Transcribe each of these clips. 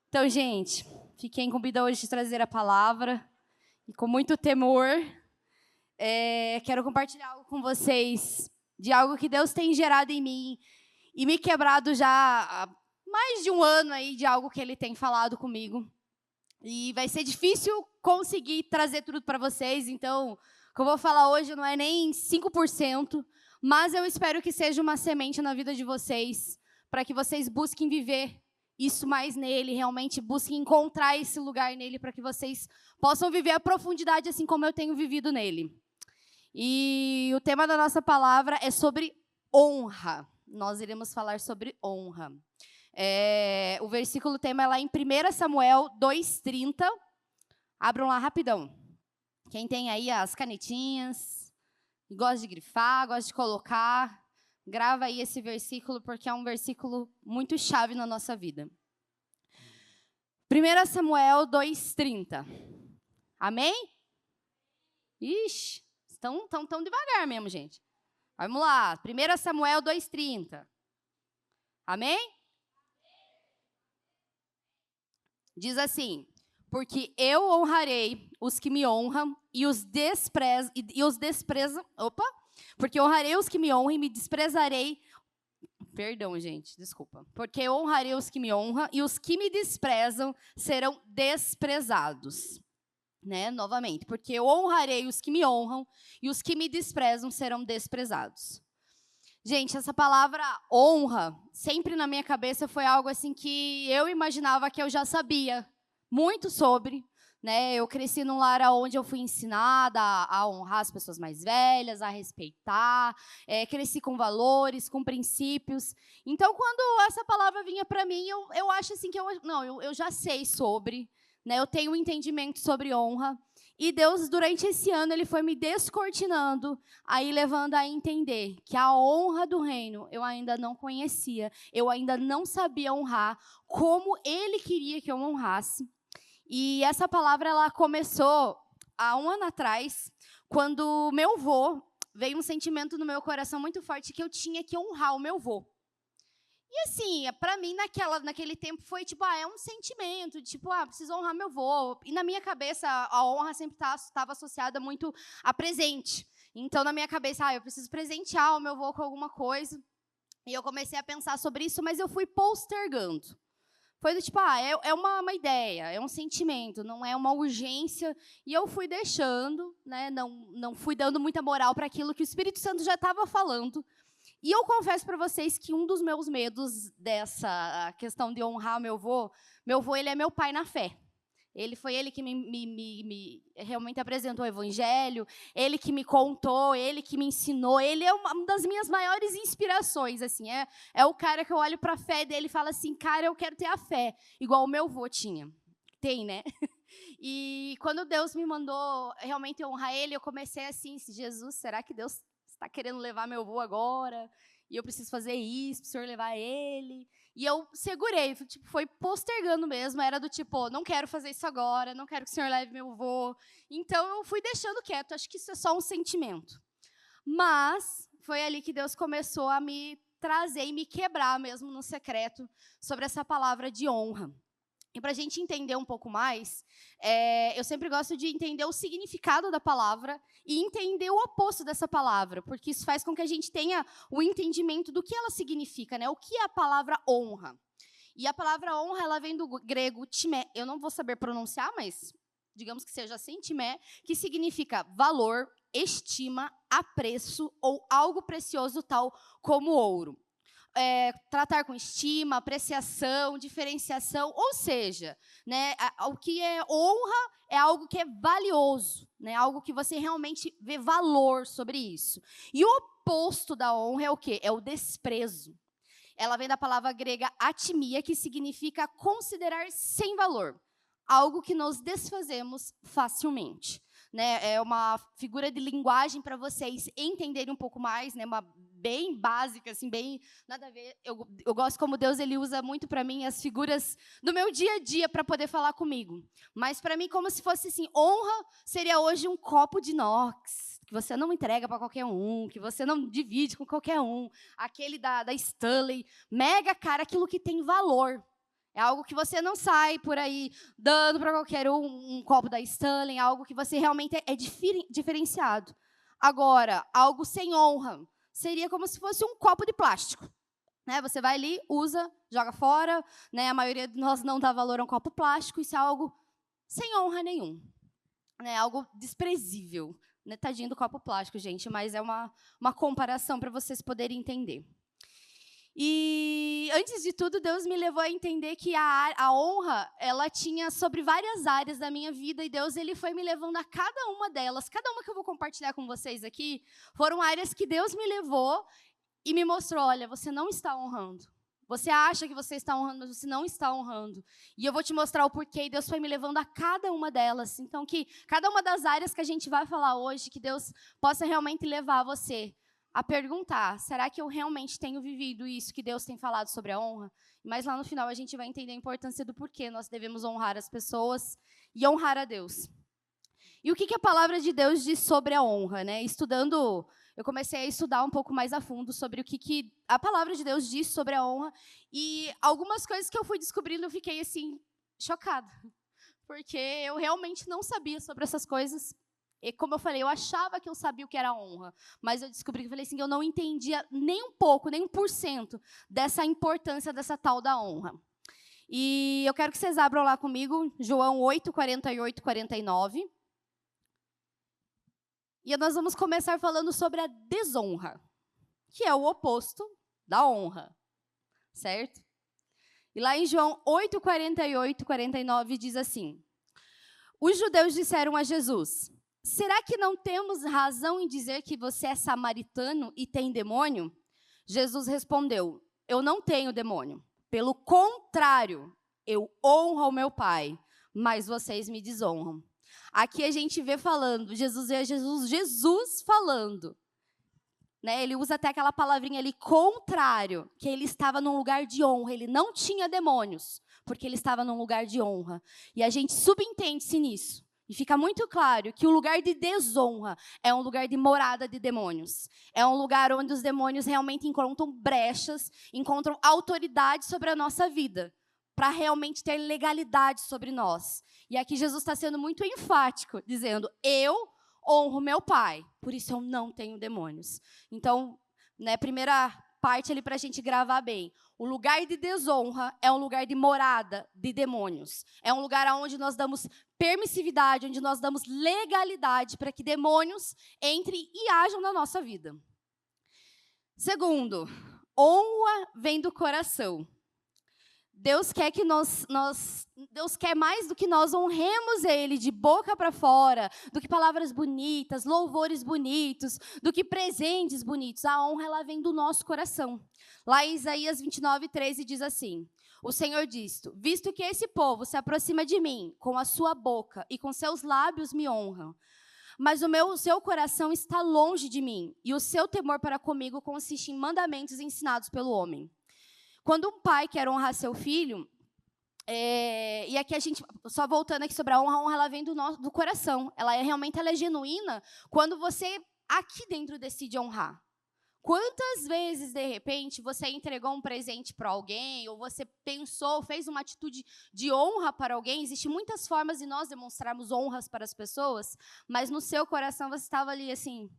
Então, gente, fiquei incumbida hoje de trazer a palavra e com muito temor quero compartilhar algo com vocês de algo que Deus tem gerado em mim e me quebrado já há mais de um ano aí de algo que Ele tem falado comigo. E vai ser difícil conseguir trazer tudo para vocês, então o que eu vou falar hoje não é nem 5%, mas eu espero que seja uma semente na vida de vocês, para que vocês busquem viver isso mais nele, realmente busquem encontrar esse lugar nele, para que vocês possam viver a profundidade assim como eu tenho vivido nele. E o tema da nossa palavra é sobre honra. Nós iremos falar sobre honra. O versículo tema é lá em 1 Samuel 2:30. Abram lá rapidão. Quem tem aí as canetinhas, gosta de grifar, gosta de colocar, grava aí esse versículo, porque é um versículo muito chave na nossa vida. 1 Samuel 2:30. Amém? Ixi, estão tão devagar mesmo, gente. Vamos lá, 1 Samuel 2:30. Amém? Diz assim: porque eu honrarei os que me honram e os desprezam. Porque honrarei os que me honram e me desprezarei. Perdão, gente, desculpa. Porque eu honrarei os que me honram e os que me desprezam serão desprezados. Novamente, porque eu honrarei os que me honram e os que me desprezam serão desprezados. Gente, essa palavra honra, sempre na minha cabeça foi algo assim que eu imaginava que eu já sabia muito sobre, Eu cresci num lar onde eu fui ensinada a honrar as pessoas mais velhas, a respeitar, cresci com valores, com princípios. Então, quando essa palavra vinha para mim, eu acho assim que eu já sei sobre, eu tenho um entendimento sobre honra. E Deus, durante esse ano, Ele foi me descortinando, aí levando a entender que a honra do reino eu ainda não conhecia, eu ainda não sabia honrar como Ele queria que eu honrasse. E essa palavra, ela começou há um ano atrás, quando meu avô, veio um sentimento no meu coração muito forte que eu tinha que honrar o meu avô. E assim, para mim, naquele tempo, foi tipo, é um sentimento, tipo, preciso honrar meu avô. E na minha cabeça, a honra sempre estava associada muito a presente. Então, na minha cabeça, eu preciso presentear o meu avô com alguma coisa. E eu comecei a pensar sobre isso, mas eu fui postergando. Foi do tipo, é uma ideia, é um sentimento, não é uma urgência. E eu fui deixando, não fui dando muita moral para aquilo que o Espírito Santo já estava falando. E eu confesso para vocês que um dos meus medos dessa questão de honrar meu avô, ele é meu pai na fé. Foi ele que me realmente apresentou o evangelho, ele que me contou, ele que me ensinou, ele é uma das minhas maiores inspirações, assim, é o cara que eu olho para a fé dele e falo assim, cara, eu quero ter a fé, igual o meu avô tinha. Tem, né? E quando Deus me mandou realmente honrar ele, eu comecei assim, Jesus, será que Deus está querendo levar meu avô agora? E eu preciso fazer isso, para o Senhor levar ele. E eu segurei, foi postergando mesmo, era do tipo, não quero fazer isso agora, não quero que o Senhor leve meu avô. Então, eu fui deixando quieto, acho que isso é só um sentimento. Mas foi ali que Deus começou a me trazer e me quebrar mesmo no secreto sobre essa palavra de honra. E para a gente entender um pouco mais, eu sempre gosto de entender o significado da palavra e entender o oposto dessa palavra, porque isso faz com que a gente tenha o entendimento do que ela significa, O que é a palavra honra? E a palavra honra, ela vem do grego timé, eu não vou saber pronunciar, mas digamos que seja assim, timé, que significa valor, estima, apreço ou algo precioso tal como ouro. Tratar com estima, apreciação, diferenciação, ou seja, o que é honra é algo que é valioso, algo que você realmente vê valor sobre isso. E o oposto da honra é o quê? É o desprezo. Ela vem da palavra grega atimia, que significa considerar sem valor, algo que nós desfazemos facilmente. É uma figura de linguagem para vocês entenderem um pouco mais, uma bem básica, assim, bem nada a ver. Eu gosto como Deus ele usa muito para mim as figuras do meu dia a dia para poder falar comigo. Mas para mim como se fosse assim, honra seria hoje um copo de inox que você não entrega para qualquer um, que você não divide com qualquer um, aquele da Stanley, mega cara, aquilo que tem valor. É algo que você não sai por aí dando para qualquer um copo da Stanley, é algo que você realmente é diferenciado. Agora, algo sem honra seria como se fosse um copo de plástico. Né? Você vai ali, usa, joga fora. Né? A maioria de nós não dá valor a um copo plástico. Isso é algo sem honra nenhum. Né? Algo desprezível. Né? Tadinho do copo plástico, gente, mas é uma comparação para vocês poderem entender. E, antes de tudo, Deus me levou a entender que a honra, ela tinha sobre várias áreas da minha vida, e Deus ele foi me levando a cada uma delas. Cada uma que eu vou compartilhar com vocês aqui, foram áreas que Deus me levou e me mostrou, olha, você não está honrando. Você acha que você está honrando, mas você não está honrando. E eu vou te mostrar o porquê, e Deus foi me levando a cada uma delas. Então, que cada uma das áreas que a gente vai falar hoje, que Deus possa realmente levar você a perguntar, será que eu realmente tenho vivido isso que Deus tem falado sobre a honra? Mas lá no final a gente vai entender a importância do porquê nós devemos honrar as pessoas e honrar a Deus. E o que a palavra de Deus diz sobre a honra, né? Estudando, eu comecei a estudar um pouco mais a fundo sobre o que a palavra de Deus diz sobre a honra, e algumas coisas que eu fui descobrindo, eu fiquei assim, chocada, porque eu realmente não sabia sobre essas coisas. E como eu falei, eu achava que eu sabia o que era honra, mas eu descobri que eu falei assim, eu não entendia nem um pouco, nem 1% dessa importância dessa tal da honra. E eu quero que vocês abram lá comigo, João 8, 48, 49. E nós vamos começar falando sobre a desonra, que é o oposto da honra, certo? E lá em João 8, 48, 49 diz assim, os judeus disseram a Jesus, será que não temos razão em dizer que você é samaritano e tem demônio? Jesus respondeu, eu não tenho demônio. Pelo contrário, eu honro ao meu Pai, mas vocês me desonram. Aqui a gente vê falando, Jesus falando. Né? Ele usa até aquela palavrinha ali, contrário, que ele estava num lugar de honra, ele não tinha demônios, porque ele estava num lugar de honra. E a gente subentende-se nisso. E fica muito claro que o lugar de desonra é um lugar de morada de demônios. É um lugar onde os demônios realmente encontram brechas, encontram autoridade sobre a nossa vida, para realmente ter legalidade sobre nós. E aqui Jesus está sendo muito enfático, dizendo, eu honro meu Pai, por isso eu não tenho demônios. Então, né, primeira parte ali para a gente gravar bem. O lugar de desonra é um lugar de morada de demônios. É um lugar onde nós damos permissividade, onde nós damos legalidade para que demônios entrem e ajam na nossa vida. Segundo, honra vem do coração. Deus quer que Deus quer mais do que nós honremos Ele de boca para fora, do que palavras bonitas, louvores bonitos, do que presentes bonitos. A honra, ela vem do nosso coração. Lá em Isaías 29, 13 diz assim, o Senhor diz, visto que esse povo se aproxima de mim, com a sua boca e com seus lábios me honram, mas o seu coração está longe de mim, e o seu temor para comigo consiste em mandamentos ensinados pelo homem. Quando um pai quer honrar seu filho, e aqui a gente, só voltando aqui sobre a honra ela vem do coração. Ela é genuína quando você, aqui dentro, decide honrar. Quantas vezes, de repente, você entregou um presente para alguém, ou você pensou, fez uma atitude de honra para alguém? Existem muitas formas de nós demonstrarmos honras para as pessoas, mas no seu coração você estava ali, assim,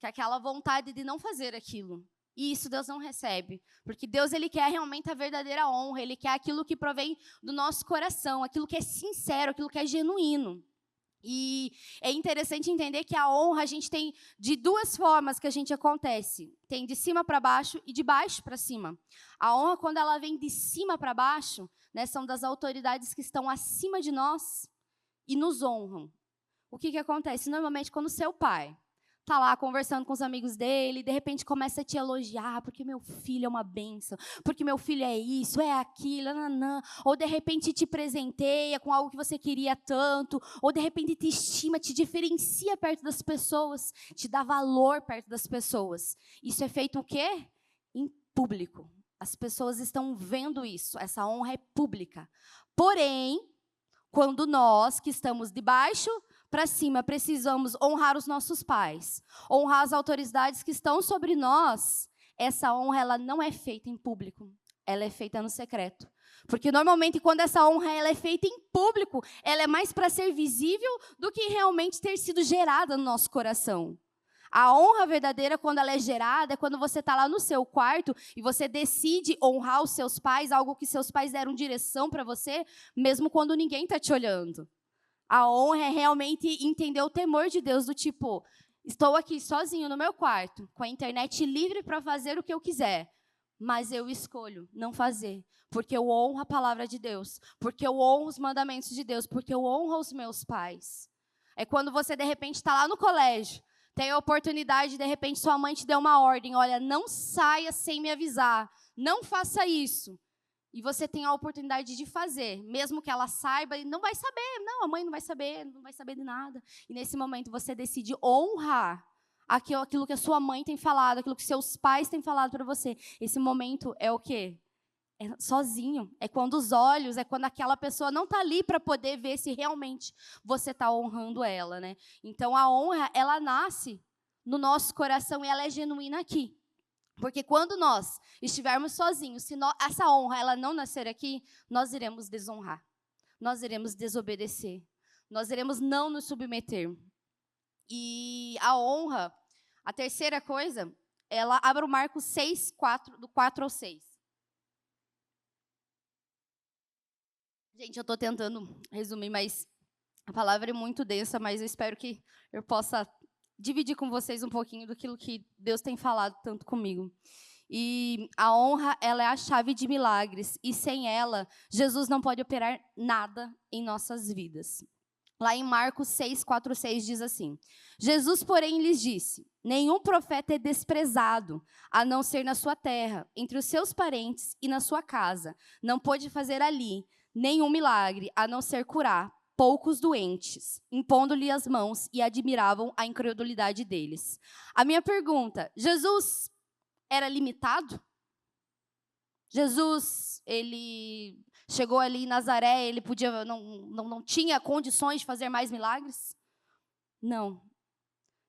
com aquela vontade de não fazer aquilo. E isso Deus não recebe, porque Deus ele quer realmente a verdadeira honra, Ele quer aquilo que provém do nosso coração, aquilo que é sincero, aquilo que é genuíno. E é interessante entender que a honra a gente tem de duas formas que a gente acontece. Tem de cima para baixo e de baixo para cima. A honra, quando ela vem de cima para baixo, né, são das autoridades que estão acima de nós e nos honram. O que acontece? Normalmente, quando o seu pai está lá conversando com os amigos dele, de repente começa a te elogiar, porque meu filho é uma bênção, porque meu filho é isso, é aquilo, nanã. Ou de repente te presenteia com algo que você queria tanto, ou de repente te estima, te diferencia perto das pessoas, te dá valor perto das pessoas. Isso é feito o quê? Em público. As pessoas estão vendo isso, essa honra é pública. Porém, quando nós que estamos debaixo para cima, precisamos honrar os nossos pais, honrar as autoridades que estão sobre nós, essa honra ela não é feita em público, ela é feita no secreto. Porque normalmente quando essa honra ela é feita em público, ela é mais para ser visível do que realmente ter sido gerada no nosso coração. A honra verdadeira, quando ela é gerada, é quando você está lá no seu quarto e você decide honrar os seus pais, algo que seus pais deram direção para você, mesmo quando ninguém está te olhando. A honra é realmente entender o temor de Deus, do tipo, estou aqui sozinho no meu quarto, com a internet livre para fazer o que eu quiser, mas eu escolho não fazer, porque eu honro a palavra de Deus, porque eu honro os mandamentos de Deus, porque eu honro os meus pais. É quando você, de repente, está lá no colégio, tem a oportunidade, de repente, sua mãe te deu uma ordem, olha, não saia sem me avisar, não faça isso. E você tem a oportunidade de fazer, mesmo que ela saiba, e não vai saber, não, a mãe não vai saber de nada. E nesse momento você decide honrar aquilo que a sua mãe tem falado, aquilo que seus pais têm falado para você. Esse momento é o quê? É sozinho, é quando os olhos, é quando aquela pessoa não está ali para poder ver se realmente você está honrando ela, né? Então a honra, ela nasce no nosso coração e ela é genuína aqui. Porque quando nós estivermos sozinhos, se essa honra ela não nascer aqui, nós iremos desonrar, nós iremos desobedecer, nós iremos não nos submeter. E a honra, a terceira coisa, ela abre o Marcos 6, 4, do 4 ao 6. Gente, eu estou tentando resumir, mas a palavra é muito densa, mas eu espero que eu possa dividir com vocês um pouquinho daquilo que Deus tem falado tanto comigo. E a honra, ela é a chave de milagres, e sem ela, Jesus não pode operar nada em nossas vidas. Lá em Marcos 6, 4, 6 diz assim: Jesus, porém, lhes disse: nenhum profeta é desprezado, a não ser na sua terra, entre os seus parentes e na sua casa. Não pôde fazer ali nenhum milagre, a não ser curar poucos doentes, impondo-lhe as mãos, e admiravam a incredulidade deles. A minha pergunta: Jesus era limitado? Jesus, ele chegou ali em Nazaré, ele podia, não tinha condições de fazer mais milagres? Não.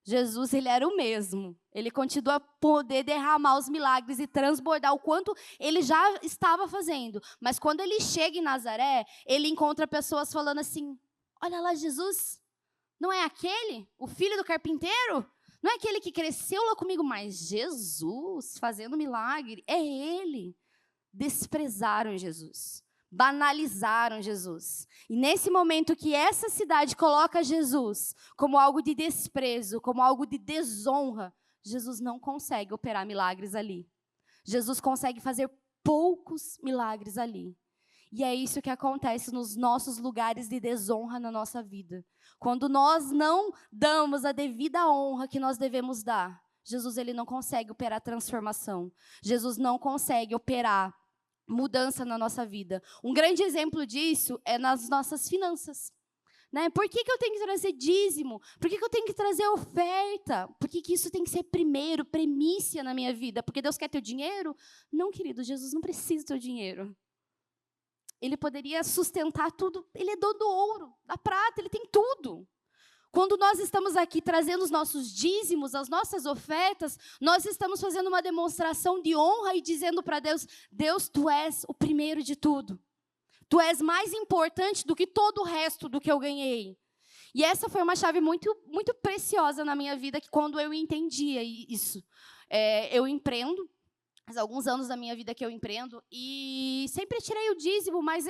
Jesus, ele era o mesmo. Ele continua a poder derramar os milagres e transbordar o quanto ele já estava fazendo. Mas quando ele chega em Nazaré, ele encontra pessoas falando assim: olha lá, Jesus, não é aquele? O filho do carpinteiro? Não é aquele que cresceu lá comigo? Mas Jesus, fazendo milagre, é ele. Desprezaram Jesus, banalizaram Jesus. E nesse momento que essa cidade coloca Jesus como algo de desprezo, como algo de desonra, Jesus não consegue operar milagres ali. Jesus consegue fazer poucos milagres ali. E é isso que acontece nos nossos lugares de desonra na nossa vida. Quando nós não damos a devida honra que nós devemos dar, Jesus, ele não consegue operar transformação. Jesus não consegue operar mudança na nossa vida. Um grande exemplo disso é nas nossas finanças. Né? Por que eu tenho que trazer dízimo? Por que eu tenho que trazer oferta? Por que isso tem que ser primeiro, primícia na minha vida? Porque Deus quer teu dinheiro? Não, querido, Jesus não precisa do teu dinheiro. Ele poderia sustentar tudo. Ele é dono do ouro, da prata, ele tem tudo. Quando nós estamos aqui trazendo os nossos dízimos, as nossas ofertas, nós estamos fazendo uma demonstração de honra e dizendo para Deus: Deus, tu és o primeiro de tudo. Tu és mais importante do que todo o resto do que eu ganhei. E essa foi uma chave muito, muito preciosa na minha vida, que quando eu entendia isso. Eu empreendo, faz alguns anos da minha vida que eu empreendo, e sempre tirei o dízimo, mas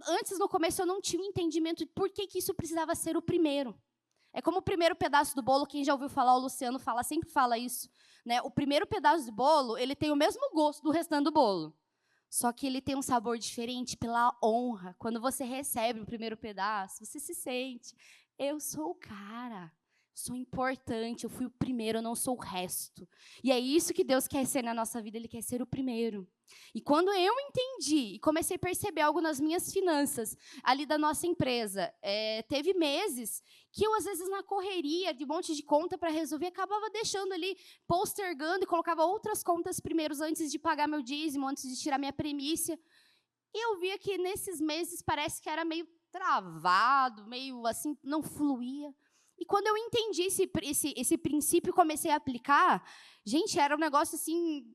antes, no começo, eu não tinha um entendimento de por que isso precisava ser o primeiro. É como o primeiro pedaço do bolo, quem já ouviu falar, o Luciano sempre fala isso, né? O primeiro pedaço de bolo, ele tem o mesmo gosto do restante do bolo. Só que ele tem um sabor diferente pela honra. Quando você recebe o primeiro pedaço, você se sente: eu sou o cara, sou importante, eu fui o primeiro, eu não sou o resto. E é isso que Deus quer ser na nossa vida, ele quer ser o primeiro. E quando eu entendi e comecei a perceber algo nas minhas finanças, ali da nossa empresa, teve meses que eu, às vezes, na correria, de um monte de conta para resolver, acabava deixando ali, postergando, e colocava outras contas primeiros antes de pagar meu dízimo, antes de tirar minha primícia. E eu via que nesses meses parece que era meio travado, meio assim, não fluía. E quando eu entendi esse princípio e comecei a aplicar, gente, era um negócio assim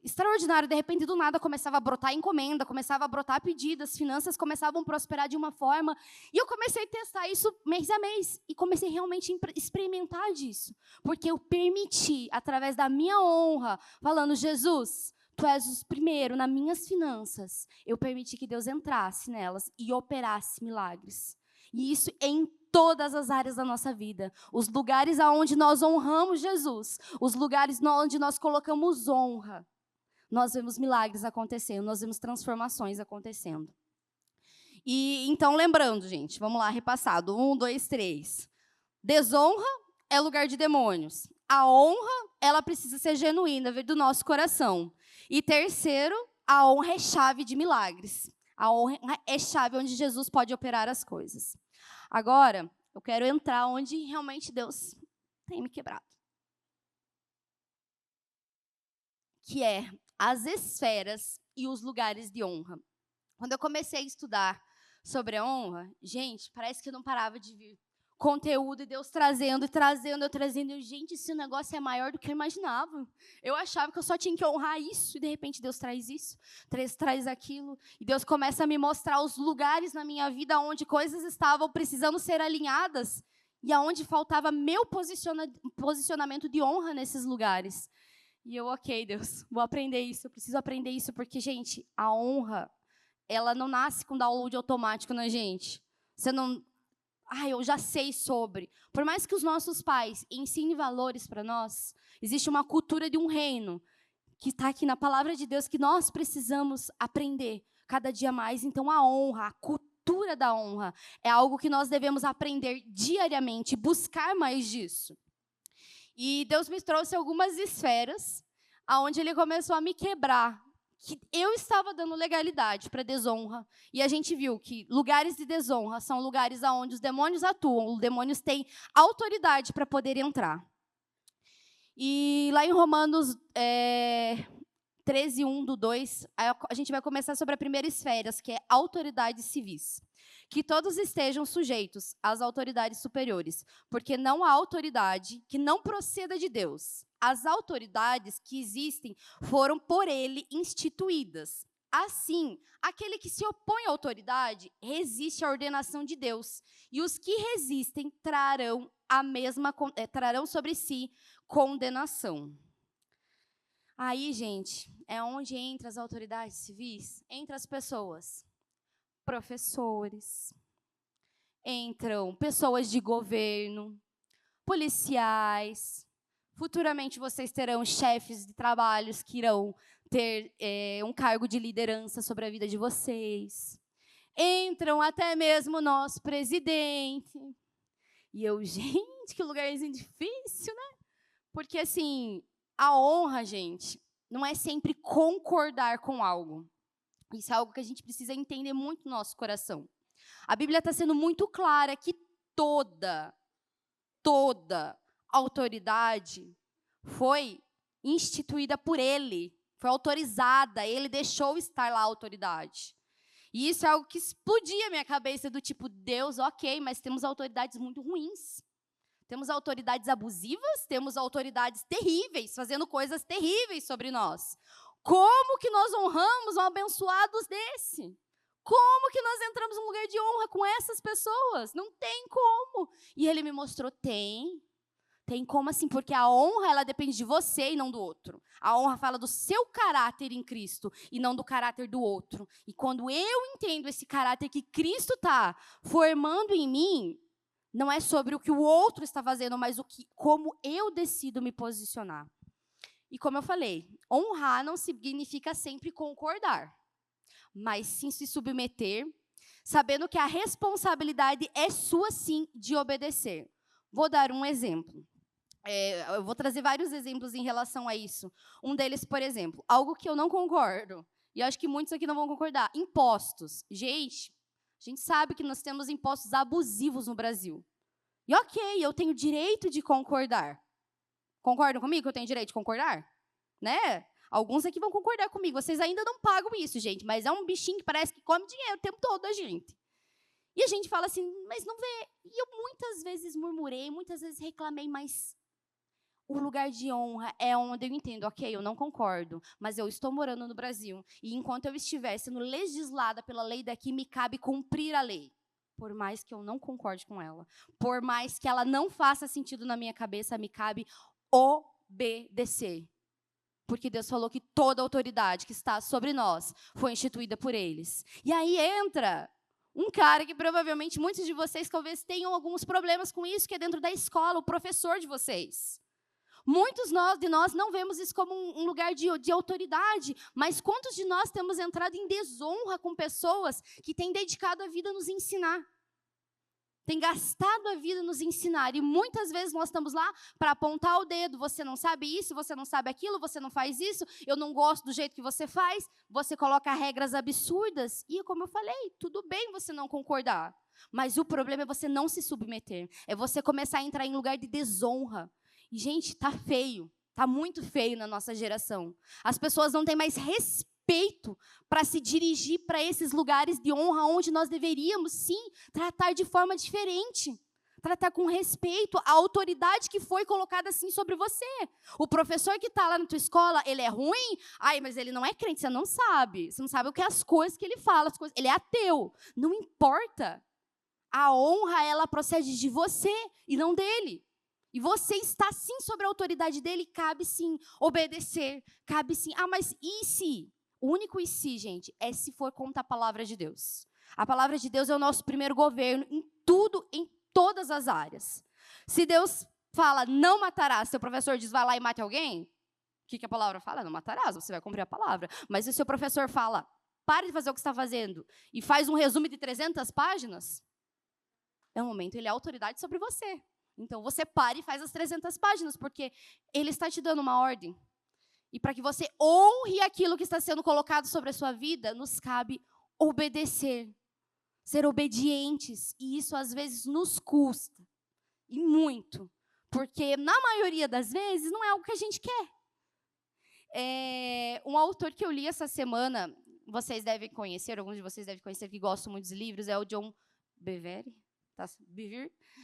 extraordinário. De repente, do nada, começava a brotar encomenda, começava a brotar pedido, as finanças começavam a prosperar de uma forma. E eu comecei a testar isso mês a mês. E comecei realmente a experimentar disso. Porque eu permiti, através da minha honra, falando, Jesus, Tu és o primeiro nas minhas finanças. Eu permiti que Deus entrasse nelas e operasse milagres. E isso em todas as áreas da nossa vida. Os lugares onde nós honramos Jesus, os lugares onde nós colocamos honra, nós vemos milagres acontecendo, nós vemos transformações acontecendo. E então, lembrando, gente, vamos lá, repassado. 1, 2, 3. Desonra é lugar de demônios. A honra, ela precisa ser genuína, vir do nosso coração. E terceiro, a honra é chave de milagres. A honra é chave onde Jesus pode operar as coisas. Agora, eu quero entrar onde realmente Deus tem me quebrado. Que é as esferas e os lugares de honra. Quando eu comecei a estudar sobre a honra, gente, parece que eu não parava de vir conteúdo e Deus trazendo, eu trazendo. E, gente, esse negócio é maior do que eu imaginava. Eu achava que eu só tinha que honrar isso, e de repente Deus traz isso, traz aquilo. E Deus começa a me mostrar os lugares na minha vida onde coisas estavam precisando ser alinhadas e aonde faltava meu posicionamento de honra nesses lugares. E eu, ok, Deus, vou aprender isso, eu preciso aprender isso, porque, gente, a honra, ela não nasce com download automático na gente. Você não... eu já sei sobre. Por mais que os nossos pais ensinem valores para nós, existe uma cultura de um reino que está aqui na palavra de Deus que nós precisamos aprender cada dia mais. Então, a honra, a cultura da honra, é algo que nós devemos aprender diariamente, buscar mais disso. E Deus me trouxe algumas esferas onde Ele começou a me quebrar, que eu estava dando legalidade para desonra. E a gente viu que lugares de desonra são lugares onde os demônios atuam, os demônios têm autoridade para poder entrar. E lá em Romanos 13, 1 do 2, a gente vai começar sobre a primeira esfera, que é autoridades civis. Que todos estejam sujeitos às autoridades superiores, porque não há autoridade que não proceda de Deus. As autoridades que existem foram por Ele instituídas. Assim, aquele que se opõe à autoridade resiste à ordenação de Deus, e os que resistem trarão sobre si condenação. Aí, gente, é onde entra as autoridades civis, entra as pessoas. Professores, entram pessoas de governo, policiais. Futuramente vocês terão chefes de trabalhos que irão ter um cargo de liderança sobre a vida de vocês. Entram até mesmo o nosso presidente. E eu, gente, que lugarzinho difícil, né? Porque, assim, a honra, gente, não é sempre concordar com algo. Isso é algo que a gente precisa entender muito no nosso coração. A Bíblia está sendo muito clara que toda autoridade foi instituída por Ele, foi autorizada, Ele deixou estar lá a autoridade. E isso é algo que explodia a minha cabeça, do tipo, Deus, ok, mas temos autoridades muito ruins. Temos autoridades abusivas, temos autoridades terríveis, fazendo coisas terríveis sobre nós. Como que nós honramos um abençoados desse? Como que nós entramos num lugar de honra com essas pessoas? Não tem como. E Ele me mostrou, tem como assim, porque a honra, ela depende de você e não do outro. A honra fala do seu caráter em Cristo e não do caráter do outro. E quando eu entendo esse caráter que Cristo está formando em mim, não é sobre o que o outro está fazendo, mas como eu decido me posicionar. E como eu falei, honrar não significa sempre concordar, mas sim se submeter, sabendo que a responsabilidade é sua, sim, de obedecer. Vou dar um exemplo. Eu vou trazer vários exemplos em relação a isso. Um deles, por exemplo, algo que eu não concordo, e acho que muitos aqui não vão concordar, impostos. Gente, a gente sabe que nós temos impostos abusivos no Brasil. E ok, eu tenho direito de concordar. Concordam comigo que eu tenho direito de concordar? Né? Alguns aqui vão concordar comigo. Vocês ainda não pagam isso, gente, mas é um bichinho que parece que come dinheiro o tempo todo da gente. E a gente fala assim, mas não vê. E eu muitas vezes murmurei, muitas vezes reclamei, mas O lugar de honra é onde eu entendo, ok, eu não concordo, mas eu estou morando no Brasil, e enquanto eu estiver sendo legislada pela lei daqui, me cabe cumprir a lei. Por mais que eu não concorde com ela, por mais que ela não faça sentido na minha cabeça, me cabe obedecer. Porque Deus falou que toda autoridade que está sobre nós foi instituída por eles. E aí entra um cara que provavelmente muitos de vocês talvez tenham alguns problemas com isso, que é dentro da escola, o professor de vocês. Muitos de nós não vemos isso como um lugar de autoridade, mas quantos de nós temos entrado em desonra com pessoas que têm dedicado a vida a nos ensinar? Têm gastado a vida a nos ensinar. E muitas vezes nós estamos lá para apontar o dedo. Você não sabe isso, você não sabe aquilo, você não faz isso, eu não gosto do jeito que você faz. Você coloca regras absurdas. E como eu falei, tudo bem você não concordar. Mas o problema é você não se submeter. É você começar a entrar em lugar de desonra. E, gente, tá feio. Tá muito feio na nossa geração. As pessoas não têm mais respeito para se dirigir para esses lugares de honra onde nós deveríamos, sim, tratar de forma diferente. Tratar com respeito a autoridade que foi colocada assim sobre você. O professor que está lá na tua escola, ele é ruim? Ai, mas ele não é crente, você não sabe. Você não sabe o que é as coisas que ele fala, as coisas. Ele é ateu. Não importa. A honra, ela procede de você e não dele. E você está, sim, sobre a autoridade dele, cabe, sim, obedecer. Cabe, sim. Ah, mas e se? O único e se, gente, é se for contra a palavra de Deus. A palavra de Deus é o nosso primeiro governo em tudo, em todas as áreas. Se Deus fala, não matarás, seu professor diz, vai lá e mate alguém, o que a palavra fala? Não matarás, você vai cumprir a palavra. Mas se o seu professor fala, pare de fazer o que você está fazendo, e faz um resumo de 300 páginas, é um momento, ele é autoridade sobre você. Então, você pare e faz as 300 páginas, porque ele está te dando uma ordem. E para que você honre aquilo que está sendo colocado sobre a sua vida, nos cabe obedecer, ser obedientes. E isso, às vezes, nos custa. E muito. Porque, na maioria das vezes, não é algo que a gente quer. Um autor que eu li essa semana, vocês devem conhecer, alguns de vocês devem conhecer, que gostam muito dos livros, é o John Bevere.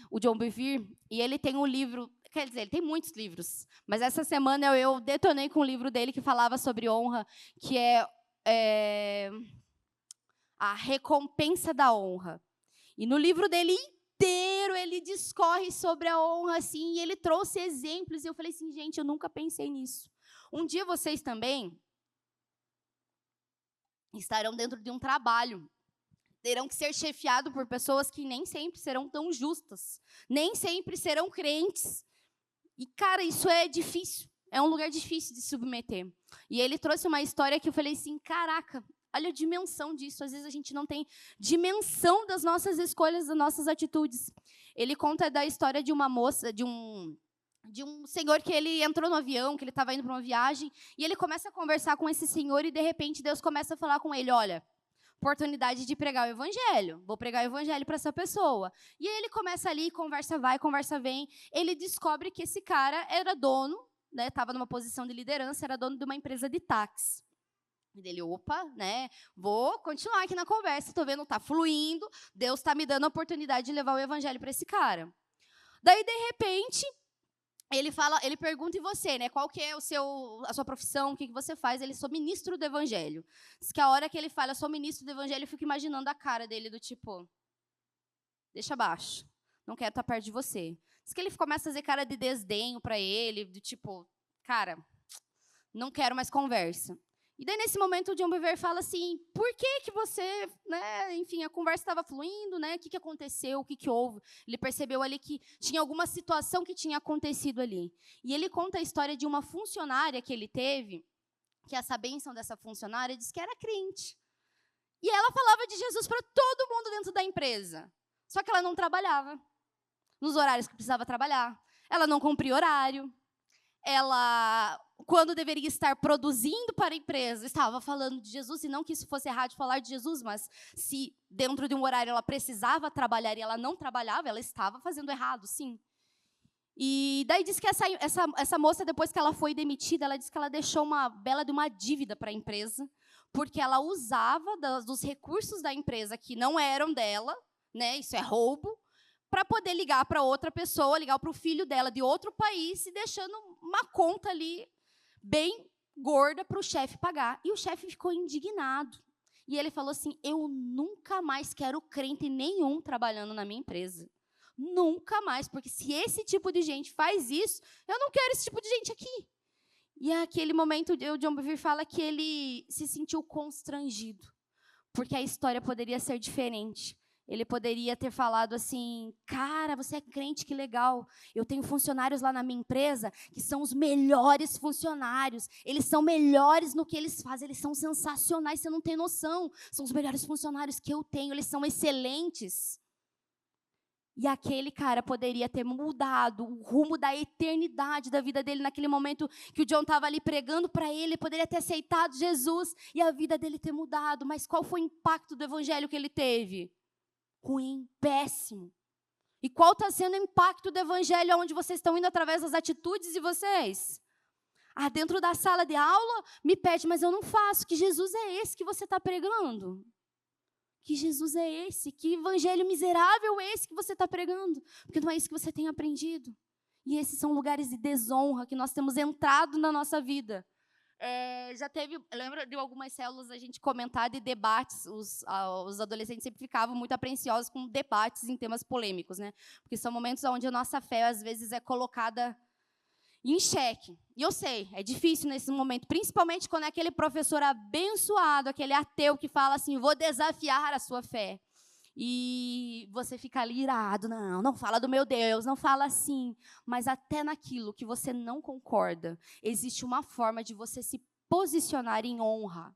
O John Bevere, e ele tem um livro, quer dizer, ele tem muitos livros, mas essa semana eu detonei com um livro dele que falava sobre honra, que é A Recompensa da Honra. E no livro dele inteiro, ele discorre sobre a honra, assim, e ele trouxe exemplos, e eu falei assim, gente, eu nunca pensei nisso. Um dia vocês também estarão dentro de um trabalho, terão que ser chefiados por pessoas que nem sempre serão tão justas, nem sempre serão crentes. E, cara, isso é difícil, é um lugar difícil de se submeter. E ele trouxe uma história que eu falei assim, caraca, olha a dimensão disso. Às vezes a gente não tem dimensão das nossas escolhas, das nossas atitudes. Ele conta da história de uma moça, de um senhor que ele entrou no avião, que ele estava indo para uma viagem, e ele começa a conversar com esse senhor, e de repente Deus começa a falar com ele, olha, oportunidade de pregar o evangelho. Vou pregar o evangelho para essa pessoa. E aí ele começa ali, conversa vai, conversa vem. Ele descobre que esse cara era dono, né, estava numa posição de liderança, era dono de uma empresa de táxi. E dele, opa, né, vou continuar aqui na conversa, estou vendo, está fluindo, Deus está me dando a oportunidade de levar o evangelho para esse cara. Daí, de repente, ele pergunta em você, né? Qual que é a sua profissão, o que você faz? Ele, sou ministro do evangelho. Diz que a hora que ele fala, sou ministro do evangelho, eu fico imaginando a cara dele do tipo, deixa abaixo, não quero estar perto de você. Diz que ele começa a fazer cara de desdenho para ele, do tipo, cara, não quero mais conversa. E daí, nesse momento, o John Bevere fala assim, por que você, né, enfim, a conversa estava fluindo, né, o que aconteceu, o que houve? Ele percebeu ali que tinha alguma situação que tinha acontecido ali. E ele conta a história de uma funcionária que ele teve, que essa bênção dessa funcionária diz que era crente. E ela falava de Jesus para todo mundo dentro da empresa. Só que ela não trabalhava nos horários que precisava trabalhar. Ela não cumpria horário. Ela, quando deveria estar produzindo para a empresa, estava falando de Jesus, e não que isso fosse errado de falar de Jesus, mas se dentro de um horário ela precisava trabalhar e ela não trabalhava, ela estava fazendo errado, sim. E daí diz que essa moça, depois que ela foi demitida, ela disse que ela deixou uma bela de uma dívida para a empresa, porque ela usava dos recursos da empresa que não eram dela, né, isso é roubo, para poder ligar para outra pessoa, ligar para o filho dela de outro país, e deixando uma conta ali, bem gorda, para o chefe pagar. E o chefe ficou indignado. E ele falou assim, eu nunca mais quero crente nenhum trabalhando na minha empresa. Nunca mais, porque se esse tipo de gente faz isso, eu não quero esse tipo de gente aqui. E naquele momento, o John Bevere fala que ele se sentiu constrangido, porque a história poderia ser diferente. Ele poderia ter falado assim, cara, você é crente, que legal. Eu tenho funcionários lá na minha empresa que são os melhores funcionários. Eles são melhores no que eles fazem, eles são sensacionais, você não tem noção. São os melhores funcionários que eu tenho, eles são excelentes. E aquele cara poderia ter mudado o rumo da eternidade da vida dele naquele momento que o John estava ali pregando para ele, poderia ter aceitado Jesus e a vida dele ter mudado. Mas qual foi o impacto do evangelho que ele teve? Ruim, péssimo. E qual está sendo o impacto do evangelho onde vocês estão indo através das atitudes de vocês? Dentro da sala de aula, me pede, mas eu não faço. Que Jesus é esse que você está pregando? Que Jesus é esse? Que evangelho miserável é esse que você está pregando? Porque não é isso que você tem aprendido. E esses são lugares de desonra que nós temos entrado na nossa vida. Já teve, lembra de algumas células a gente comentar de debates, os adolescentes sempre ficavam muito apreensiosos com debates em temas polêmicos, né? Porque são momentos onde a nossa fé, às vezes, é colocada em xeque. E eu sei, é difícil nesse momento, principalmente quando é aquele professor abençoado, aquele ateu que fala assim, vou desafiar a sua fé. E você fica ali irado, não fala do meu Deus, não fala assim. Mas até naquilo que você não concorda, existe uma forma de você se posicionar em honra.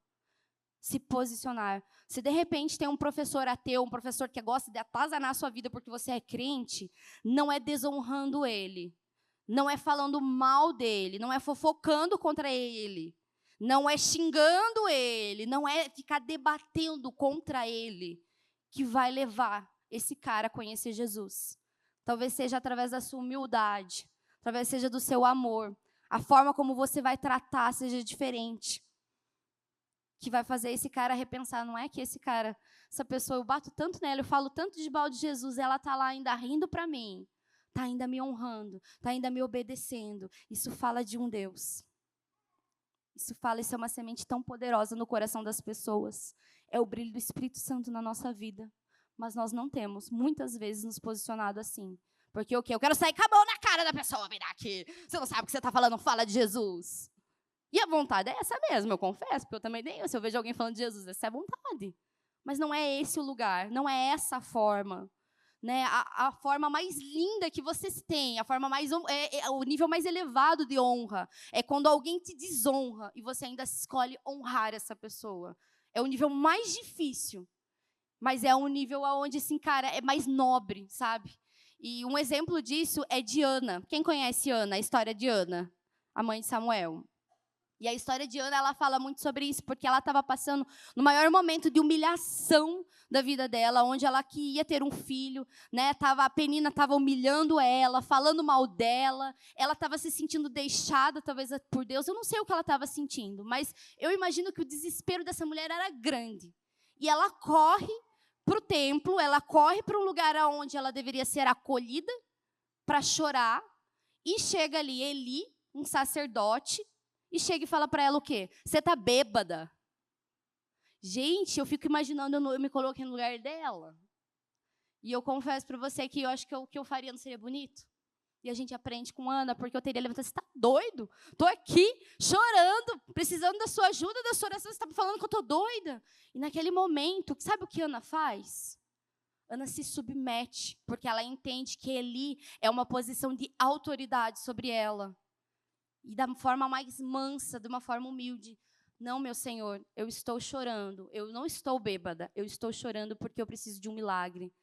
Se posicionar. Se de repente tem um professor ateu, um professor que gosta de atazanar a sua vida porque você é crente, não é desonrando ele. Não é falando mal dele, não é fofocando contra ele, não é xingando ele, não é ficar debatendo contra ele que vai levar esse cara a conhecer Jesus. Talvez seja através da sua humildade, talvez seja do seu amor, a forma como você vai tratar seja diferente, que vai fazer esse cara repensar, não é que esse cara, essa pessoa, eu bato tanto nela, eu falo tanto de mal de Jesus, ela está lá ainda rindo para mim. Está ainda me honrando, está ainda me obedecendo. Isso fala de um Deus. Isso é uma semente tão poderosa no coração das pessoas. É o brilho do Espírito Santo na nossa vida. Mas nós não temos, muitas vezes, nos posicionado assim. Porque o quê? Eu quero sair com a mão na cara da pessoa, vir aqui. Você não sabe o que você está falando, fala de Jesus. E a vontade é essa mesmo, eu confesso, porque eu também tenho. Se eu vejo alguém falando de Jesus, essa é a vontade. Mas não é esse o lugar, não é essa a forma. Né, a forma mais linda que vocês têm, a forma mais o nível mais elevado de honra é quando alguém te desonra e você ainda escolhe honrar essa pessoa. É o nível mais difícil, mas é um nível onde, assim, cara, é mais nobre, sabe? E um exemplo disso é de Ana. Quem conhece Ana, a história de Ana, a mãe de Samuel? E a história de Ana, ela fala muito sobre isso, porque ela estava passando no maior momento de humilhação da vida dela, onde ela ia ter um filho, né? A Penina estava humilhando ela, falando mal dela, ela estava se sentindo deixada, talvez, por Deus. Eu não sei o que ela estava sentindo, mas eu imagino que o desespero dessa mulher era grande. E ela corre para o templo, ela corre para um lugar onde ela deveria ser acolhida, para chorar, e chega ali Eli, um sacerdote, e chega e fala para ela o quê? Você tá bêbada. Gente, eu fico imaginando, eu me coloquei no lugar dela. E eu confesso para você que eu acho que o que eu faria não seria bonito. E a gente aprende com Ana, porque eu teria levantado, você está doido? Estou aqui chorando, precisando da sua ajuda, da sua oração, você está me falando que eu estou doida? E naquele momento, sabe o que Ana faz? Ana se submete, porque ela entende que Eli é uma posição de autoridade sobre ela. E da forma mais mansa, de uma forma humilde. Não, meu Senhor, eu estou chorando. Eu não estou bêbada. Eu estou chorando porque eu preciso de um milagre.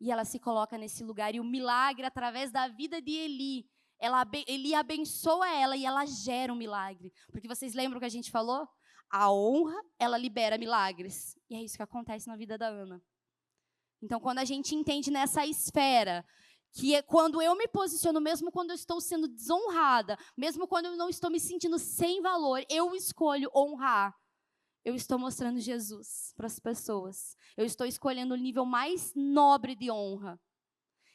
E ela se coloca nesse lugar. E o milagre, através da vida de Eli, Eli abençoa ela e ela gera um milagre. Porque vocês lembram que a gente falou? A honra, ela libera milagres. E é isso que acontece na vida da Ana. Então, quando a gente entende nessa esfera, que é quando eu me posiciono, mesmo quando eu estou sendo desonrada, mesmo quando eu não estou me sentindo sem valor, eu escolho honrar. Eu estou mostrando Jesus para as pessoas. Eu estou escolhendo o nível mais nobre de honra.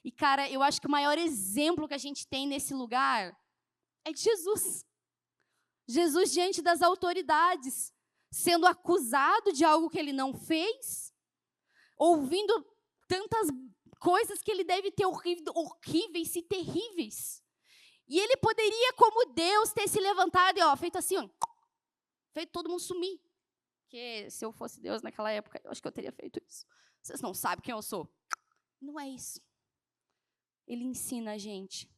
E, cara, eu acho que o maior exemplo que a gente tem nesse lugar é de Jesus. Jesus diante das autoridades, sendo acusado de algo que ele não fez, ouvindo tantas coisas que ele deve ter horríveis e terríveis. E ele poderia, como Deus, ter se levantado e feito assim, feito todo mundo sumir. Porque se eu fosse Deus naquela época, eu acho que eu teria feito isso. Vocês não sabem quem eu sou. Não é isso. Ele ensina a gente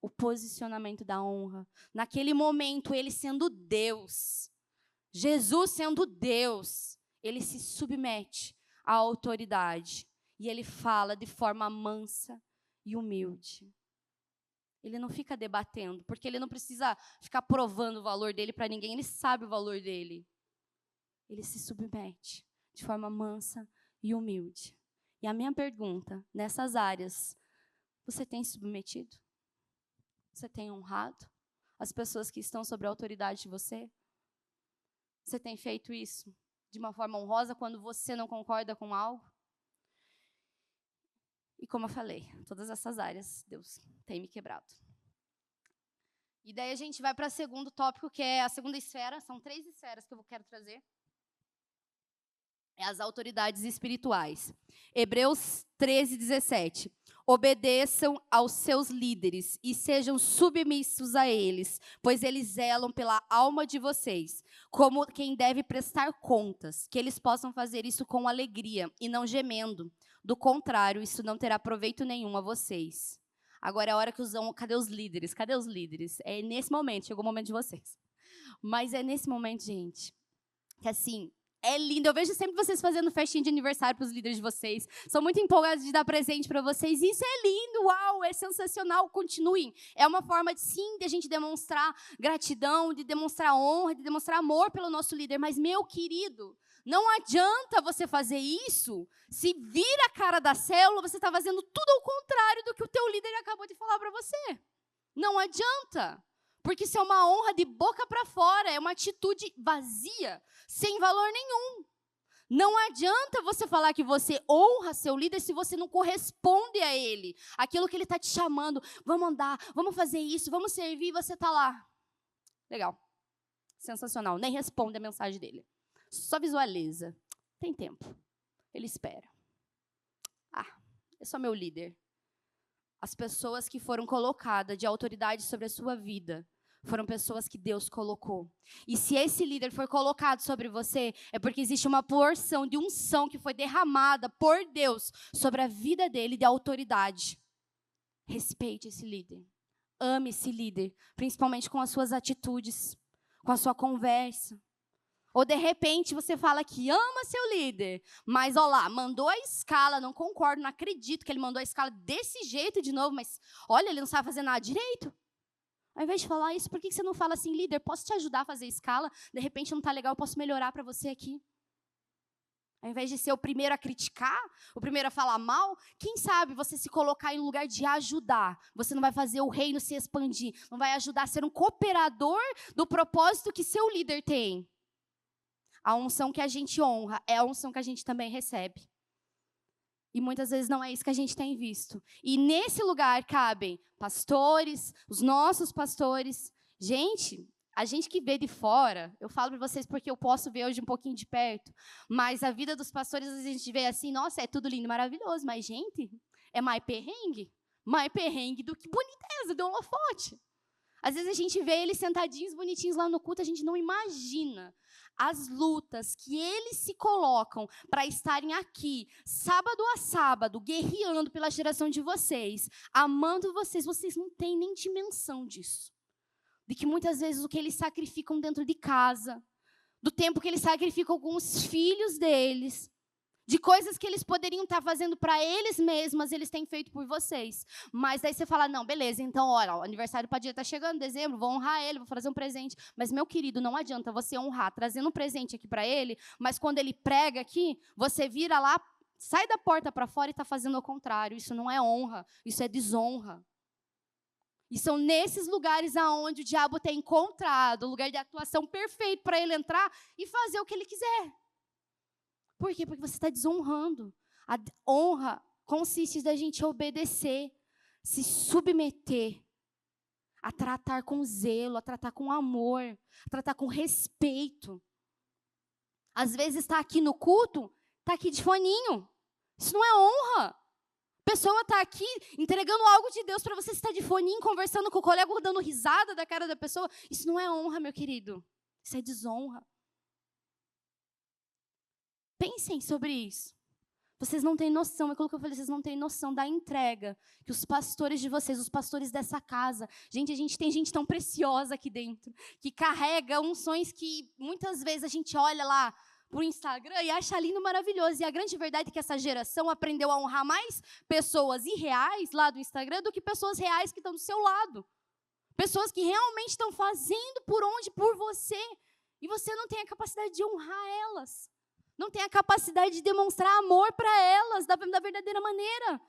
o posicionamento da honra. Naquele momento, ele sendo Deus, Jesus sendo Deus, ele se submete à autoridade. E ele fala de forma mansa e humilde. Ele não fica debatendo, porque ele não precisa ficar provando o valor dele para ninguém, ele sabe o valor dele. Ele se submete de forma mansa e humilde. E a minha pergunta, nessas áreas, você tem se submetido? Você tem honrado as pessoas que estão sob a autoridade de você? Você tem feito isso de uma forma honrosa quando você não concorda com algo? E como eu falei, todas essas áreas, Deus tem me quebrado. E daí a gente vai para o segundo tópico, que é a segunda esfera. São 3 esferas que eu quero trazer. É as autoridades espirituais. Hebreus 13:17. Obedeçam aos seus líderes e sejam submissos a eles, pois eles zelam pela alma de vocês, como quem deve prestar contas, que eles possam fazer isso com alegria e não gemendo. Do contrário, isso não terá proveito nenhum a vocês. Agora é a hora que usam. Cadê os líderes? Cadê os líderes? É nesse momento, chegou o momento de vocês. Mas é nesse momento, gente, que assim, é lindo. Eu vejo sempre vocês fazendo festinha de aniversário para os líderes de vocês. Sou muito empolgada de dar presente para vocês. Isso é lindo, uau, é sensacional. Continuem. É uma forma, sim, de a gente demonstrar gratidão, de demonstrar honra, de demonstrar amor pelo nosso líder. Mas, meu querido, não adianta você fazer isso se vira a cara da célula, você está fazendo tudo ao contrário do que o teu líder acabou de falar para você. Não adianta. Porque isso é uma honra de boca para fora, é uma atitude vazia, sem valor nenhum. Não adianta você falar que você honra seu líder se você não corresponde a ele. Aquilo que ele está te chamando, vamos andar, vamos fazer isso, vamos servir, você está lá. Legal, sensacional, nem responde a mensagem dele. Só visualiza, tem tempo, ele espera. É só meu líder. As pessoas que foram colocadas de autoridade sobre a sua vida foram pessoas que Deus colocou. E se esse líder foi colocado sobre você, é porque existe uma porção de unção que foi derramada por Deus sobre a vida dele de autoridade. Respeite esse líder. Ame esse líder, principalmente com as suas atitudes, com a sua conversa. Ou, de repente, você fala que ama seu líder, mas, ó lá, mandou a escala, não concordo, não acredito que ele mandou a escala desse jeito de novo, mas, olha, ele não sabe fazer nada direito. Ao invés de falar isso, por que você não fala assim, líder, posso te ajudar a fazer a escala? De repente não está legal, eu posso melhorar para você aqui. Ao invés de ser o primeiro a criticar, o primeiro a falar mal, quem sabe você se colocar em lugar de ajudar. Você não vai fazer o reino se expandir, não vai ajudar a ser um cooperador do propósito que seu líder tem. A unção que a gente honra é a unção que a gente também recebe. E muitas vezes não é isso que a gente tem visto. E nesse lugar cabem pastores, os nossos pastores. Gente, a gente que vê de fora, eu falo para vocês porque eu posso ver hoje um pouquinho de perto, mas a vida dos pastores, a gente vê assim, nossa, é tudo lindo, maravilhoso, mas, gente, é mais perrengue do que boniteza, de holofote. Às vezes a gente vê eles sentadinhos, bonitinhos lá no culto, a gente não imagina as lutas que eles se colocam para estarem aqui, sábado a sábado, guerreando pela geração de vocês, amando vocês. Vocês não têm nem dimensão disso. De que muitas vezes o que eles sacrificam dentro de casa, do tempo que eles sacrificam com os filhos deles, de coisas que eles poderiam estar fazendo para eles mesmos, eles têm feito por vocês. Mas daí você fala, não, beleza, então, olha, o aniversário Padilha está chegando, dezembro, vou honrar ele, vou fazer um presente. Mas, meu querido, não adianta você honrar trazendo um presente aqui para ele, mas quando ele prega aqui, você vira lá, sai da porta para fora e está fazendo o contrário. Isso não é honra, isso é desonra. E são nesses lugares aonde o diabo tem encontrado o lugar de atuação perfeito para ele entrar e fazer o que ele quiser. Por quê? Porque você está desonrando. A honra consiste da gente obedecer, se submeter. a tratar com zelo, a tratar com amor, a tratar com respeito. Às vezes está aqui no culto, está aqui de foninho. Isso não é honra. A pessoa está aqui entregando algo de Deus para você estar de foninho, conversando com o colega, dando risada da cara da pessoa. Isso não é honra, meu querido. Isso é desonra. Pensem sobre isso. Vocês não têm noção, é aquilo que eu falei, vocês não têm noção da entrega que os pastores de vocês, os pastores dessa casa, gente, a gente tem gente tão preciosa aqui dentro, que carrega unções que muitas vezes a gente olha lá pro Instagram e acha lindo, maravilhoso. E a grande verdade é que essa geração aprendeu a honrar mais pessoas irreais lá do Instagram do que pessoas reais que estão do seu lado. Pessoas que realmente estão fazendo por você. E você não tem a capacidade de honrar elas. Não tem a capacidade de demonstrar amor para elas da verdadeira maneira.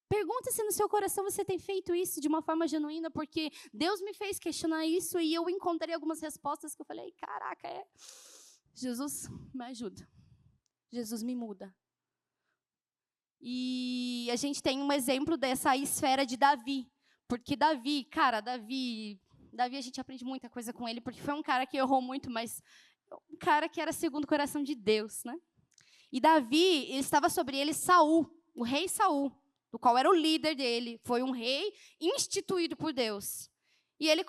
Pergunta se no seu coração você tem feito isso de uma forma genuína, porque Deus me fez questionar isso e eu encontrei algumas respostas que eu falei, caraca, Jesus, me ajuda. Jesus me muda. E a gente tem um exemplo dessa esfera de Davi, porque Davi a gente aprende muita coisa com ele, porque foi um cara que errou muito, mas um cara que era segundo o coração de Deus, né? E Davi, estava sobre ele Saul, o rei Saul, do qual era o líder dele, foi um rei instituído por Deus. E ele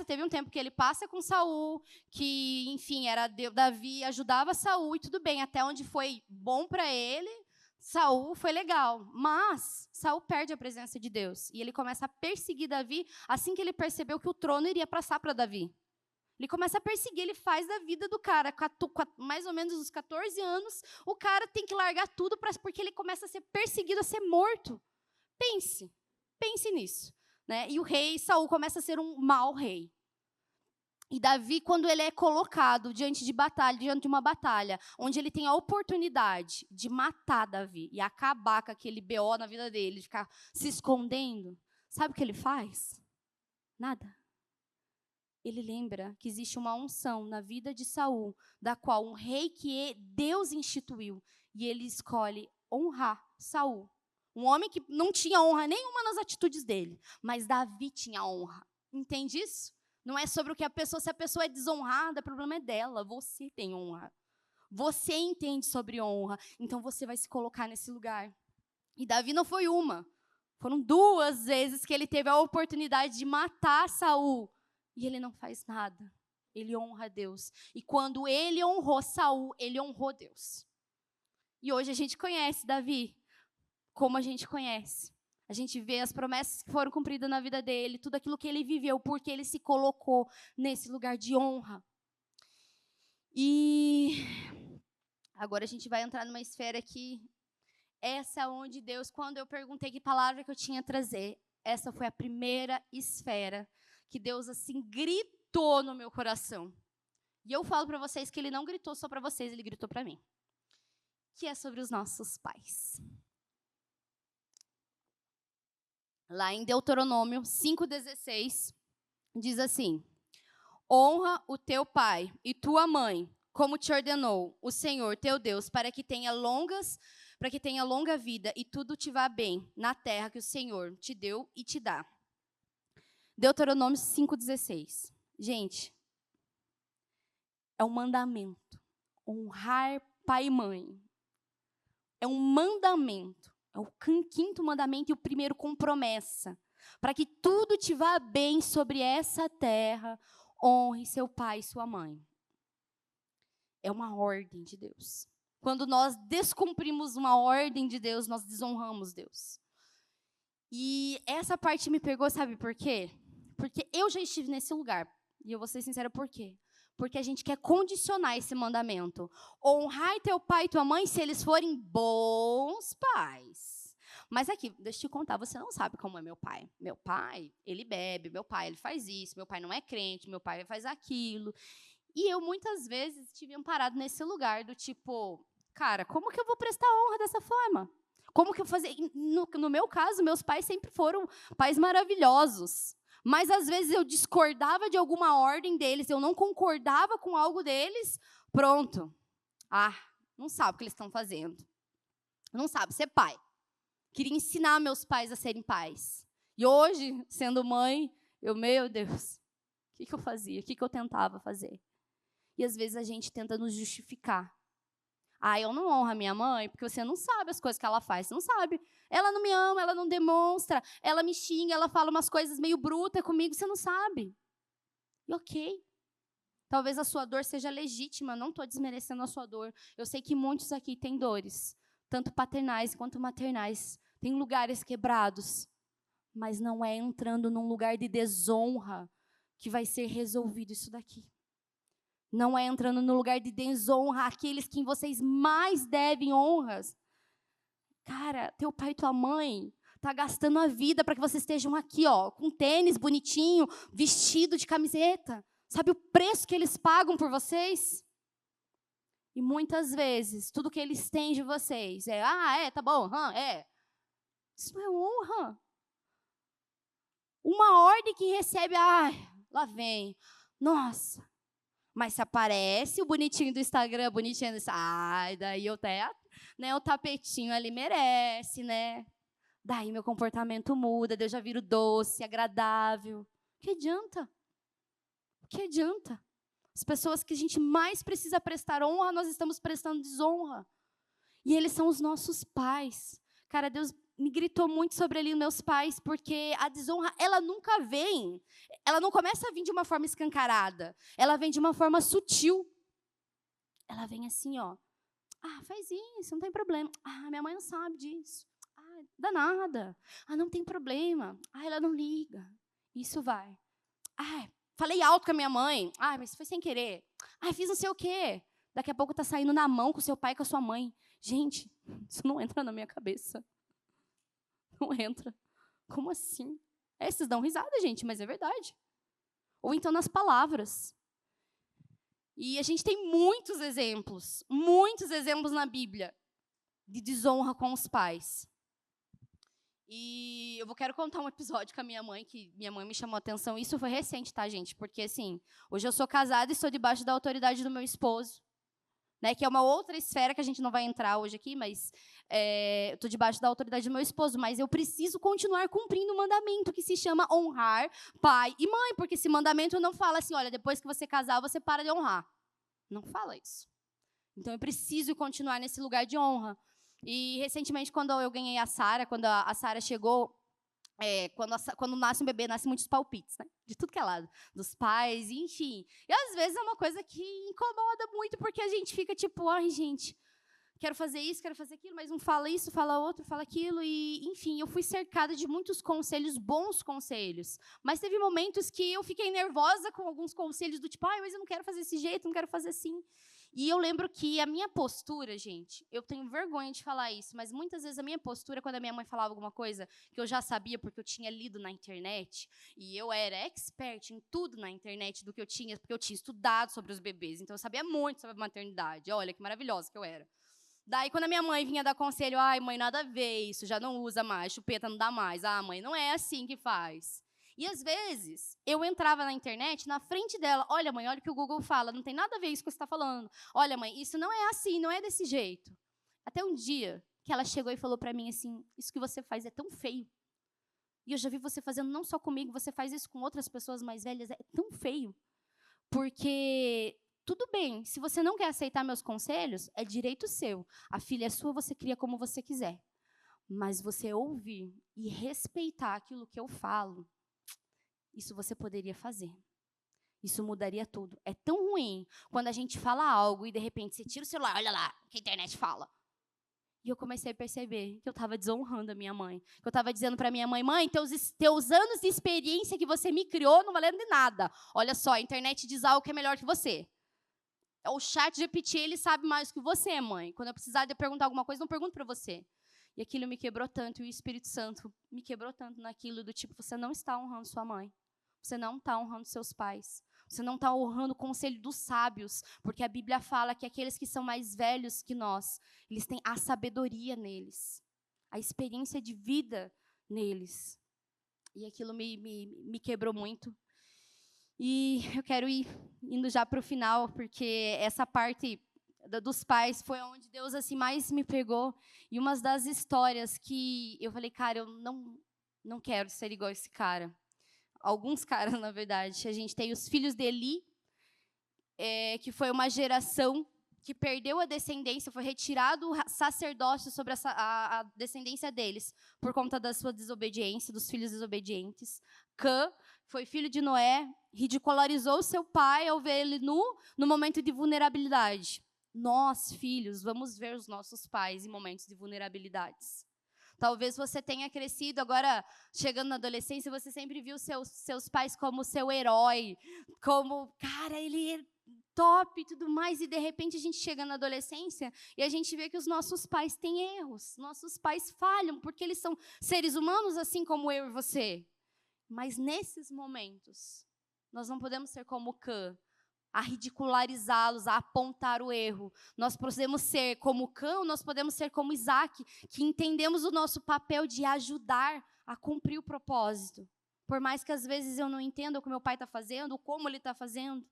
teve um tempo que ele passa com Saul, que, enfim, Davi ajudava Saul, e tudo bem, até onde foi bom para ele, Saul foi legal. Mas Saul perde a presença de Deus, e ele começa a perseguir Davi, assim que ele percebeu que o trono iria passar para Davi. Ele começa a perseguir, ele faz da vida do cara, mais ou menos uns 14 anos, o cara tem que largar tudo porque ele começa a ser perseguido, a ser morto. Pense nisso. Né? E o rei Saul começa a ser um mau rei. E Davi, quando ele é colocado diante de uma batalha, onde ele tem a oportunidade de matar Davi e acabar com aquele BO na vida dele, de ficar se escondendo, sabe o que ele faz? Nada. Ele lembra que existe uma unção na vida de Saul, da qual um rei que Deus instituiu, e ele escolhe honrar Saul. Um homem que não tinha honra nenhuma nas atitudes dele, mas Davi tinha honra. Entende isso? Não é sobre o que se a pessoa é desonrada, o problema é dela, você tem honra. Você entende sobre honra, então você vai se colocar nesse lugar. E Davi não foi uma, foram 2 vezes que ele teve a oportunidade de matar Saul. E ele não faz nada. Ele honra Deus. E quando ele honrou Saul, ele honrou Deus. E hoje a gente conhece Davi como a gente conhece. A gente vê as promessas que foram cumpridas na vida dele, tudo aquilo que ele viveu, porque ele se colocou nesse lugar de honra. E agora a gente vai entrar numa esfera que essa é onde Deus, quando eu perguntei que palavra que eu tinha a trazer, essa foi a primeira esfera que Deus, assim, gritou no meu coração. E eu falo para vocês que ele não gritou só para vocês, ele gritou para mim. Que é sobre os nossos pais. Lá em Deuteronômio 5,16, diz assim: honra o teu pai e tua mãe, como te ordenou o Senhor teu Deus, para que tenha longa vida e tudo te vá bem na terra que o Senhor te deu e te dá. Deuteronômio 5,16. Gente, é um mandamento. Honrar pai e mãe. É um mandamento. É o 5º mandamento e o primeiro com promessa. Para que tudo te vá bem sobre essa terra, honre seu pai e sua mãe. É uma ordem de Deus. Quando nós descumprimos uma ordem de Deus, nós desonramos Deus. E essa parte me pegou, sabe por quê? Porque eu já estive nesse lugar. E eu vou ser sincera, por quê? Porque a gente quer condicionar esse mandamento. Honrar teu pai e tua mãe se eles forem bons pais. Mas aqui, deixa eu te contar, você não sabe como é meu pai. Meu pai, ele bebe, meu pai, ele faz isso, meu pai não é crente, meu pai faz aquilo. E eu, muitas vezes, tive amparado nesse lugar do tipo, cara, como que eu vou prestar honra dessa forma? Como que eu fazer? No meu caso, meus pais sempre foram pais maravilhosos. Mas, às vezes, eu discordava de alguma ordem deles, eu não concordava com algo deles, pronto. Não sabe o que eles estão fazendo. Não sabe ser pai. Queria ensinar meus pais a serem pais. E hoje, sendo mãe, meu Deus, o que eu fazia? O que eu tentava fazer? E às vezes a gente tenta nos justificar. Ah, eu não honro a minha mãe porque você não sabe as coisas que ela faz, você não sabe. Ela não me ama, ela não demonstra, ela me xinga, ela fala umas coisas meio brutas comigo, você não sabe. E ok. Talvez a sua dor seja legítima, não estou desmerecendo a sua dor. Eu sei que muitos aqui têm dores, tanto paternais quanto maternais. Tem lugares quebrados, mas não é entrando num lugar de desonra que vai ser resolvido isso daqui. Não é entrando no lugar de desonra aqueles que vocês mais devem honras. Cara, teu pai e tua mãe tá gastando a vida para que vocês estejam aqui, ó, com tênis bonitinho, vestido de camiseta. Sabe o preço que eles pagam por vocês? E muitas vezes, tudo que eles têm de vocês é, tá bom, é. Isso não é honra. Uma ordem que recebe, lá vem. Nossa. Mas se aparece o bonitinho do Instagram, bonitinho do Instagram, daí eu até, né, o tapetinho ali merece, né? Daí meu comportamento muda, daí eu já viro doce, agradável. Que adianta? Que adianta? As pessoas que a gente mais precisa prestar honra, nós estamos prestando desonra. E eles são os nossos pais. Cara, Deus me gritou muito sobre ali meus pais, porque a desonra, ela nunca vem. Ela não começa a vir de uma forma escancarada. Ela vem de uma forma sutil. Ela vem assim, ó. Faz isso, não tem problema. Minha mãe não sabe disso. Dá nada. Não tem problema. Ela não liga. Isso vai. Falei alto com a minha mãe. Mas foi sem querer. Fiz não sei o quê. Daqui a pouco tá saindo na mão com seu pai e com a sua mãe. Gente, isso não entra na minha cabeça. Não entra. Como assim? Vocês dão risada, gente, mas é verdade. Ou então nas palavras. E a gente tem muitos exemplos na Bíblia de desonra com os pais. E eu quero contar um episódio com a minha mãe, que minha mãe me chamou a atenção. Isso foi recente, tá, gente? Porque, assim, hoje eu sou casada e estou debaixo da autoridade do meu esposo. Né, que é uma outra esfera que a gente não vai entrar hoje aqui, mas eu estou debaixo da autoridade do meu esposo, mas eu preciso continuar cumprindo o mandamento que se chama honrar pai e mãe, porque esse mandamento não fala assim, olha, depois que você casar, você para de honrar. Não fala isso. Então, eu preciso continuar nesse lugar de honra. E, recentemente, quando eu ganhei a Sara, quando a Sara chegou, quando nasce um bebê, nasce muitos palpites, né? De tudo que é lado. Dos pais, enfim. E, às vezes, é uma coisa que incomoda muito, porque a gente fica tipo, gente, quero fazer isso, quero fazer aquilo, mas um fala isso, fala outro, fala aquilo. E, enfim, eu fui cercada de muitos conselhos, bons conselhos. Mas teve momentos que eu fiquei nervosa com alguns conselhos do tipo, mas eu não quero fazer desse jeito, não quero fazer assim. E eu lembro que a minha postura, gente, eu tenho vergonha de falar isso, mas muitas vezes a minha postura, quando a minha mãe falava alguma coisa que eu já sabia porque eu tinha lido na internet, e eu era expert em tudo na internet do que eu tinha, porque eu tinha estudado sobre os bebês, então eu sabia muito sobre a maternidade. Olha que maravilhosa que eu era. Daí, quando a minha mãe vinha dar conselho, mãe, nada a ver isso, já não usa mais, chupeta não dá mais. Mãe, não é assim que faz. E, às vezes, eu entrava na internet, na frente dela, olha, mãe, olha o que o Google fala, não tem nada a ver isso que você está falando. Olha, mãe, isso não é assim, não é desse jeito. Até um dia que ela chegou e falou para mim assim, isso que você faz é tão feio. E eu já vi você fazendo não só comigo, você faz isso com outras pessoas mais velhas, é tão feio. Porque, tudo bem, se você não quer aceitar meus conselhos, é direito seu. A filha é sua, você cria como você quiser. Mas você ouvir e respeitar aquilo que eu falo, isso você poderia fazer. Isso mudaria tudo. É tão ruim quando a gente fala algo e, de repente, você tira o celular, olha lá, o que a internet fala. E eu comecei a perceber que eu estava desonrando a minha mãe. Que eu estava dizendo para minha mãe, teus anos de experiência que você me criou não valendo de nada. Olha só, a internet diz algo que é melhor que você. O chat GPT, ele sabe mais que você, mãe. Quando eu precisar de perguntar alguma coisa, não pergunto para você. E aquilo me quebrou tanto, e o Espírito Santo me quebrou tanto naquilo do tipo, você não está honrando sua mãe. Você não está honrando seus pais. Você não está honrando o conselho dos sábios, porque a Bíblia fala que aqueles que são mais velhos que nós, eles têm a sabedoria neles, a experiência de vida neles. E aquilo me quebrou muito. E eu quero ir indo já para o final, porque essa parte dos pais foi onde Deus assim mais me pegou. E uma das histórias que eu falei, cara, eu Não quero ser igual a esse cara. Alguns caras, na verdade. A gente tem os filhos de Eli, que foi uma geração que perdeu a descendência, foi retirado o sacerdócio sobre a descendência deles, por conta da sua desobediência, dos filhos desobedientes. Cã foi filho de Noé, ridicularizou seu pai ao ver ele nu, no momento de vulnerabilidade. Nós, filhos, vamos ver os nossos pais em momentos de vulnerabilidades. Talvez você tenha crescido, agora, chegando na adolescência, você sempre viu seus pais como seu herói, como, cara, ele é top e tudo mais, e de repente a gente chega na adolescência e a gente vê que os nossos pais têm erros, nossos pais falham, porque eles são seres humanos assim como eu e você. Mas nesses momentos, nós não podemos ser como Cã, a ridicularizá-los, a apontar o erro. Nós podemos ser como Cã, nós podemos ser como Isaac, que entendemos o nosso papel de ajudar a cumprir o propósito. Por mais que às vezes eu não entenda o que meu pai está fazendo, como ele está fazendo,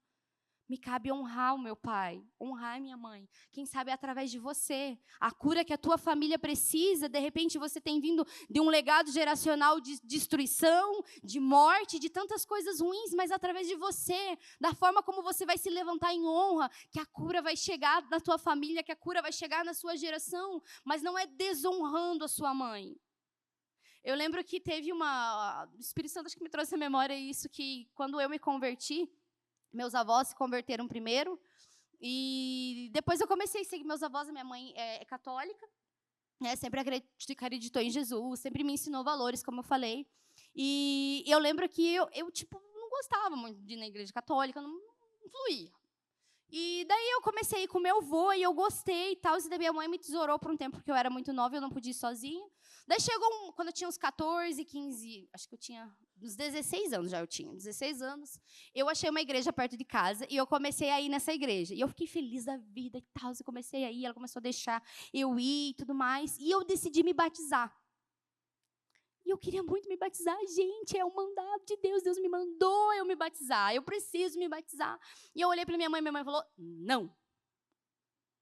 me cabe honrar o meu pai, honrar a minha mãe. Quem sabe é através de você. A cura que a tua família precisa, de repente você tem vindo de um legado geracional de destruição, de morte, de tantas coisas ruins, mas através de você, da forma como você vai se levantar em honra, que a cura vai chegar na tua família, que a cura vai chegar na sua geração, mas não é desonrando a sua mãe. Eu lembro que teve o Espírito Santo acho que me trouxe à memória isso, que quando eu me converti, meus avós se converteram primeiro, e depois eu comecei a seguir meus avós. A minha mãe é católica, né, sempre acreditou em Jesus, sempre me ensinou valores, como eu falei. E eu lembro que eu tipo, não gostava muito de ir na igreja católica, não fluía. E daí eu comecei a ir com meu avô, e eu gostei e tal, e daí minha mãe me tesourou por um tempo, porque eu era muito nova e eu não podia ir sozinha. Daí chegou, quando eu tinha uns 14, 15, acho que eu tinha uns 16 anos já, 16 anos, eu achei uma igreja perto de casa, e eu comecei a ir nessa igreja. E eu fiquei feliz da vida e tal, eu comecei a ir, ela começou a deixar eu ir e tudo mais, e eu decidi me batizar. E eu queria muito me batizar, gente, é um mandado de Deus, Deus me mandou eu me batizar, eu preciso me batizar. E eu olhei para minha mãe falou, não.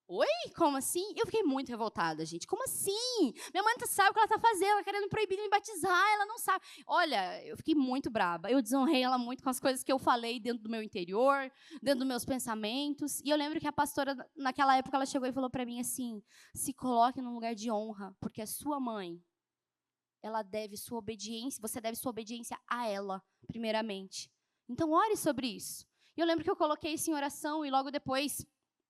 Oi? Como assim? Eu fiquei muito revoltada, gente. Como assim? Minha mãe não sabe o que ela está fazendo, ela querendo proibir de me batizar, ela não sabe. Olha, eu fiquei muito braba. Eu desonrei ela muito com as coisas que eu falei dentro do meu interior, dentro dos meus pensamentos. E eu lembro que a pastora, naquela época, ela chegou e falou para mim assim, se coloque num lugar de honra, porque a sua mãe, ela deve sua obediência, você deve sua obediência a ela, primeiramente. Então, ore sobre isso. E eu lembro que eu coloquei isso em oração, e logo depois,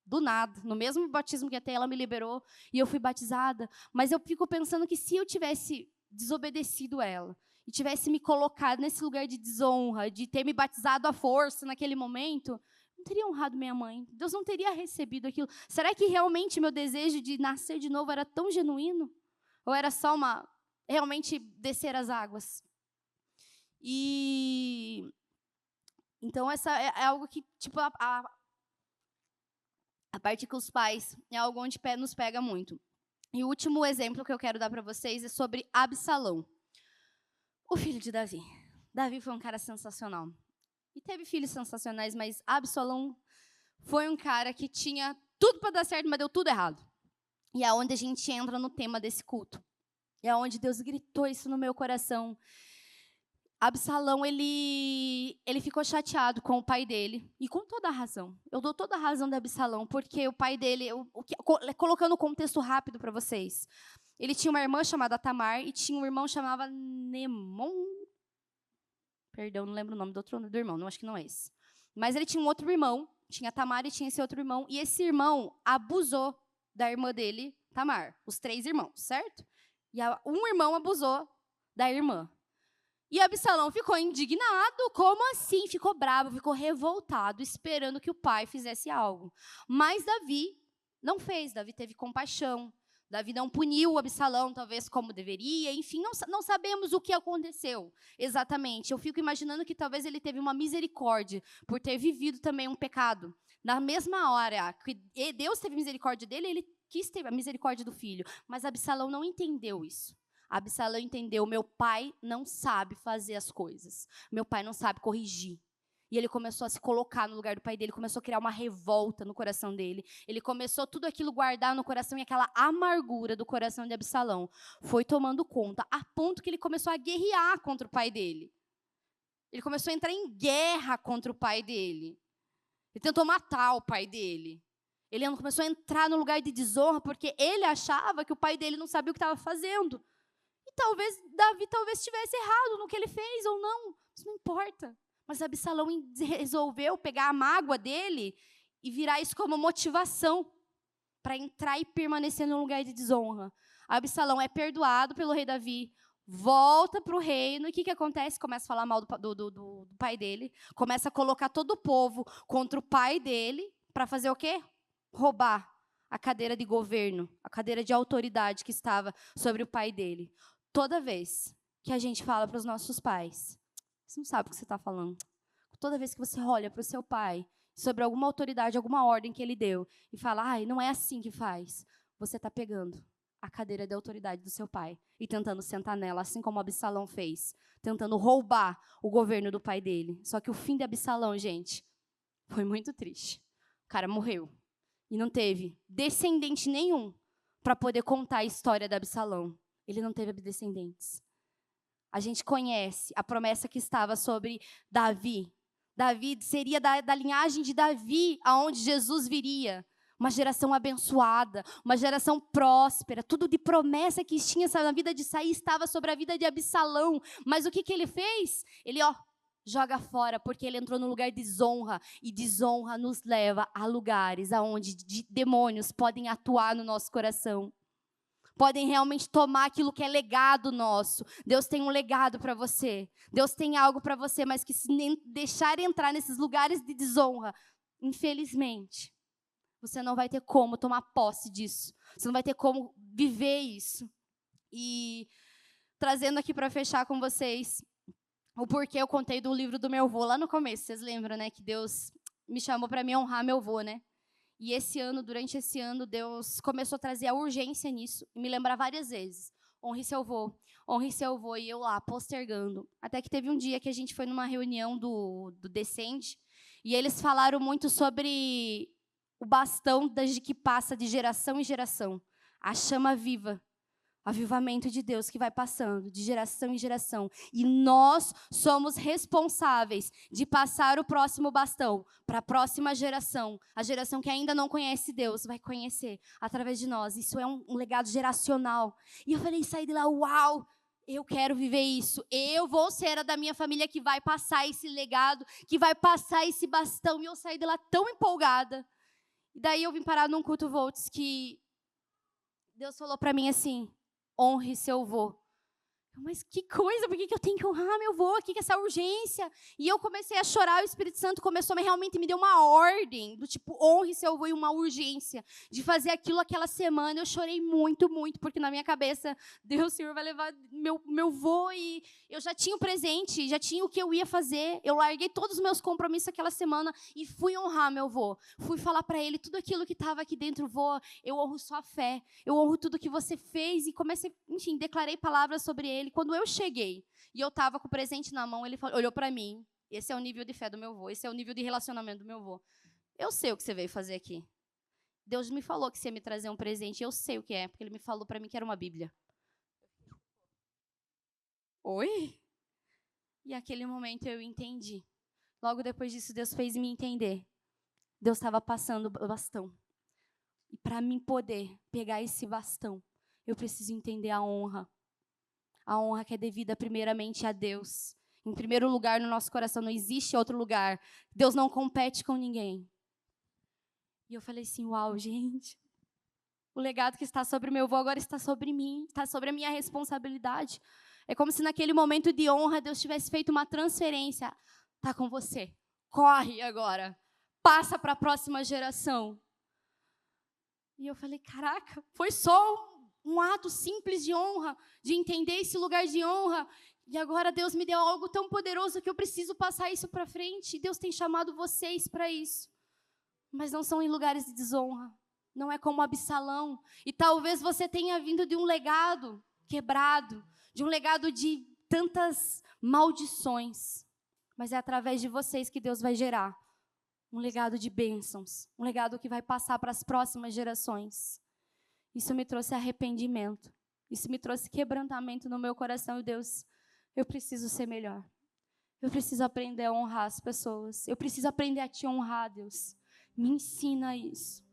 do nada, no mesmo batismo que até ela me liberou, e eu fui batizada. Mas eu fico pensando que se eu tivesse desobedecido ela, e tivesse me colocado nesse lugar de desonra, de ter me batizado à força naquele momento, não teria honrado minha mãe. Deus não teria recebido aquilo. Será que realmente meu desejo de nascer de novo era tão genuíno? Ou era só realmente descer as águas? E então essa é algo que, tipo, a parte que os pais é algo onde nos pega muito. E o último exemplo que eu quero dar para vocês é sobre Absalão, o filho de Davi. Davi foi um cara sensacional. E teve filhos sensacionais, mas Absalão foi um cara que tinha tudo para dar certo, mas deu tudo errado. E é onde a gente entra no tema desse culto. É onde Deus gritou isso no meu coração. Absalão, ele ficou chateado com o pai dele, e com toda a razão. Eu dou toda a razão de Absalão, porque o pai dele, colocando o contexto rápido para vocês, ele tinha uma irmã chamada Tamar e tinha um irmão chamado Nemon. Perdão, não lembro o nome do irmão, não, acho que não é esse. Mas ele tinha um outro irmão, tinha Tamar e tinha esse outro irmão, e esse irmão abusou da irmã dele, Tamar, os 3 irmãos, certo? E um irmão abusou da irmã. E Absalão ficou indignado, como assim? Ficou bravo, ficou revoltado, esperando que o pai fizesse algo. Mas Davi não fez, Davi teve compaixão. Davi não puniu Absalão, talvez como deveria, enfim, não sabemos o que aconteceu exatamente. Eu fico imaginando que talvez ele teve uma misericórdia por ter vivido também um pecado. Na mesma hora que Deus teve misericórdia dele, ele quis ter a misericórdia do filho. Mas Absalão não entendeu isso. Absalão entendeu, meu pai não sabe fazer as coisas. Meu pai não sabe corrigir. E ele começou a se colocar no lugar do pai dele, começou a criar uma revolta no coração dele. Ele começou tudo aquilo guardar no coração e aquela amargura do coração de Absalão foi tomando conta, a ponto que ele começou a guerrear contra o pai dele. Ele começou a entrar em guerra contra o pai dele. Ele tentou matar o pai dele. Ele começou a entrar no lugar de desonra porque ele achava que o pai dele não sabia o que estava fazendo. E talvez Davi estivesse errado no que ele fez ou não. Isso não importa. Mas Absalão resolveu pegar a mágoa dele e virar isso como motivação para entrar e permanecer no lugar de desonra. Absalão é perdoado pelo rei Davi, volta para o reino, e o que acontece? Começa a falar mal do pai dele, começa a colocar todo o povo contra o pai dele, para fazer o quê? Roubar a cadeira de governo, a cadeira de autoridade que estava sobre o pai dele. Toda vez que a gente fala para os nossos pais, você não sabe o que você está falando. Toda vez que você olha para o seu pai, sobre alguma autoridade, alguma ordem que ele deu, e fala, ai, não é assim que faz, você está pegando a cadeira de autoridade do seu pai e tentando sentar nela, assim como Absalão fez, tentando roubar o governo do pai dele. Só que o fim de Absalão, gente, foi muito triste. O cara morreu e não teve descendente nenhum para poder contar a história de Absalão. Ele não teve descendentes. A gente conhece a promessa que estava sobre Davi. Davi seria da linhagem de Davi, aonde Jesus viria. Uma geração abençoada, uma geração próspera. Tudo de promessa que tinha na vida de Saí estava sobre a vida de Absalão. Mas o que ele fez? Ele, joga fora, porque ele entrou no lugar de desonra. E desonra nos leva a lugares aonde demônios podem atuar no nosso coração. Podem realmente tomar aquilo que é legado nosso. Deus tem um legado para você. Deus tem algo para você, mas que se deixar entrar nesses lugares de desonra, infelizmente, você não vai ter como tomar posse disso. Você não vai ter como viver isso. E trazendo aqui para fechar com vocês, o porquê eu contei do livro do meu avô lá no começo. Vocês lembram, né? Que Deus me chamou para me honrar meu avô, né? E durante esse ano, Deus começou a trazer a urgência nisso e me lembrar várias vezes. Honre seu avô, e eu lá, postergando. Até que teve um dia que a gente foi numa reunião do Descende, e eles falaram muito sobre o bastão que passa de geração em geração. A chama viva. Avivamento de Deus que vai passando de geração em geração. E nós somos responsáveis de passar o próximo bastão para a próxima geração. A geração que ainda não conhece Deus vai conhecer através de nós. Isso é um legado geracional. E eu falei, saí de lá, uau! Eu quero viver isso. Eu vou ser a da minha família que vai passar esse legado, que vai passar esse bastão. E eu saí de lá tão empolgada. E daí eu vim parar num culto Volts que Deus falou para mim assim, honre seu avô. Mas que coisa, por que eu tenho que honrar meu avô? O que é essa urgência? E eu comecei a chorar, o Espírito Santo começou, mas realmente me deu uma ordem, do tipo, honre seu avô, e uma urgência de fazer aquilo aquela semana. Eu chorei muito, muito, porque na minha cabeça, Deus, Senhor, vai levar meu avô, e eu já tinha o presente, já tinha o que eu ia fazer. Eu larguei todos os meus compromissos aquela semana e fui honrar meu avô. Fui falar para ele tudo aquilo que estava aqui dentro, vô, eu honro sua fé, eu honro tudo que você fez, e comecei, enfim, declarei palavras sobre ele. Quando eu cheguei e eu estava com o presente na mão, ele olhou para mim. Esse é o nível de fé do meu avô, esse é o nível de relacionamento do meu avô. Eu sei o que você veio fazer aqui. Deus me falou que você ia me trazer um presente, eu sei o que é, porque ele me falou para mim que era uma Bíblia. Oi? E naquele momento eu entendi. Logo depois disso, Deus fez me entender. Deus estava passando o bastão. E para mim poder pegar esse bastão, eu preciso entender a honra. A honra que é devida primeiramente a Deus. Em primeiro lugar no nosso coração, não existe outro lugar. Deus não compete com ninguém. E eu falei assim, uau, gente. O legado que está sobre meu avô agora está sobre mim. Está sobre a minha responsabilidade. É como se naquele momento de honra Deus tivesse feito uma transferência. Está com você. Corre agora. Passa para a próxima geração. E eu falei, caraca, foi só um ato simples de honra, de entender esse lugar de honra. E agora Deus me deu algo tão poderoso que eu preciso passar isso para frente. Deus tem chamado vocês para isso. Mas não são em lugares de desonra. Não é como Absalão. E talvez você tenha vindo de um legado quebrado, de um legado de tantas maldições. mas é através de vocês que Deus vai gerar um legado de bênçãos, um legado que vai passar para as próximas gerações. Isso me trouxe arrependimento, isso me trouxe quebrantamento no meu coração. E Deus, eu preciso ser melhor. Eu preciso aprender a honrar as pessoas. Eu preciso aprender a te honrar, Deus. Me ensina isso.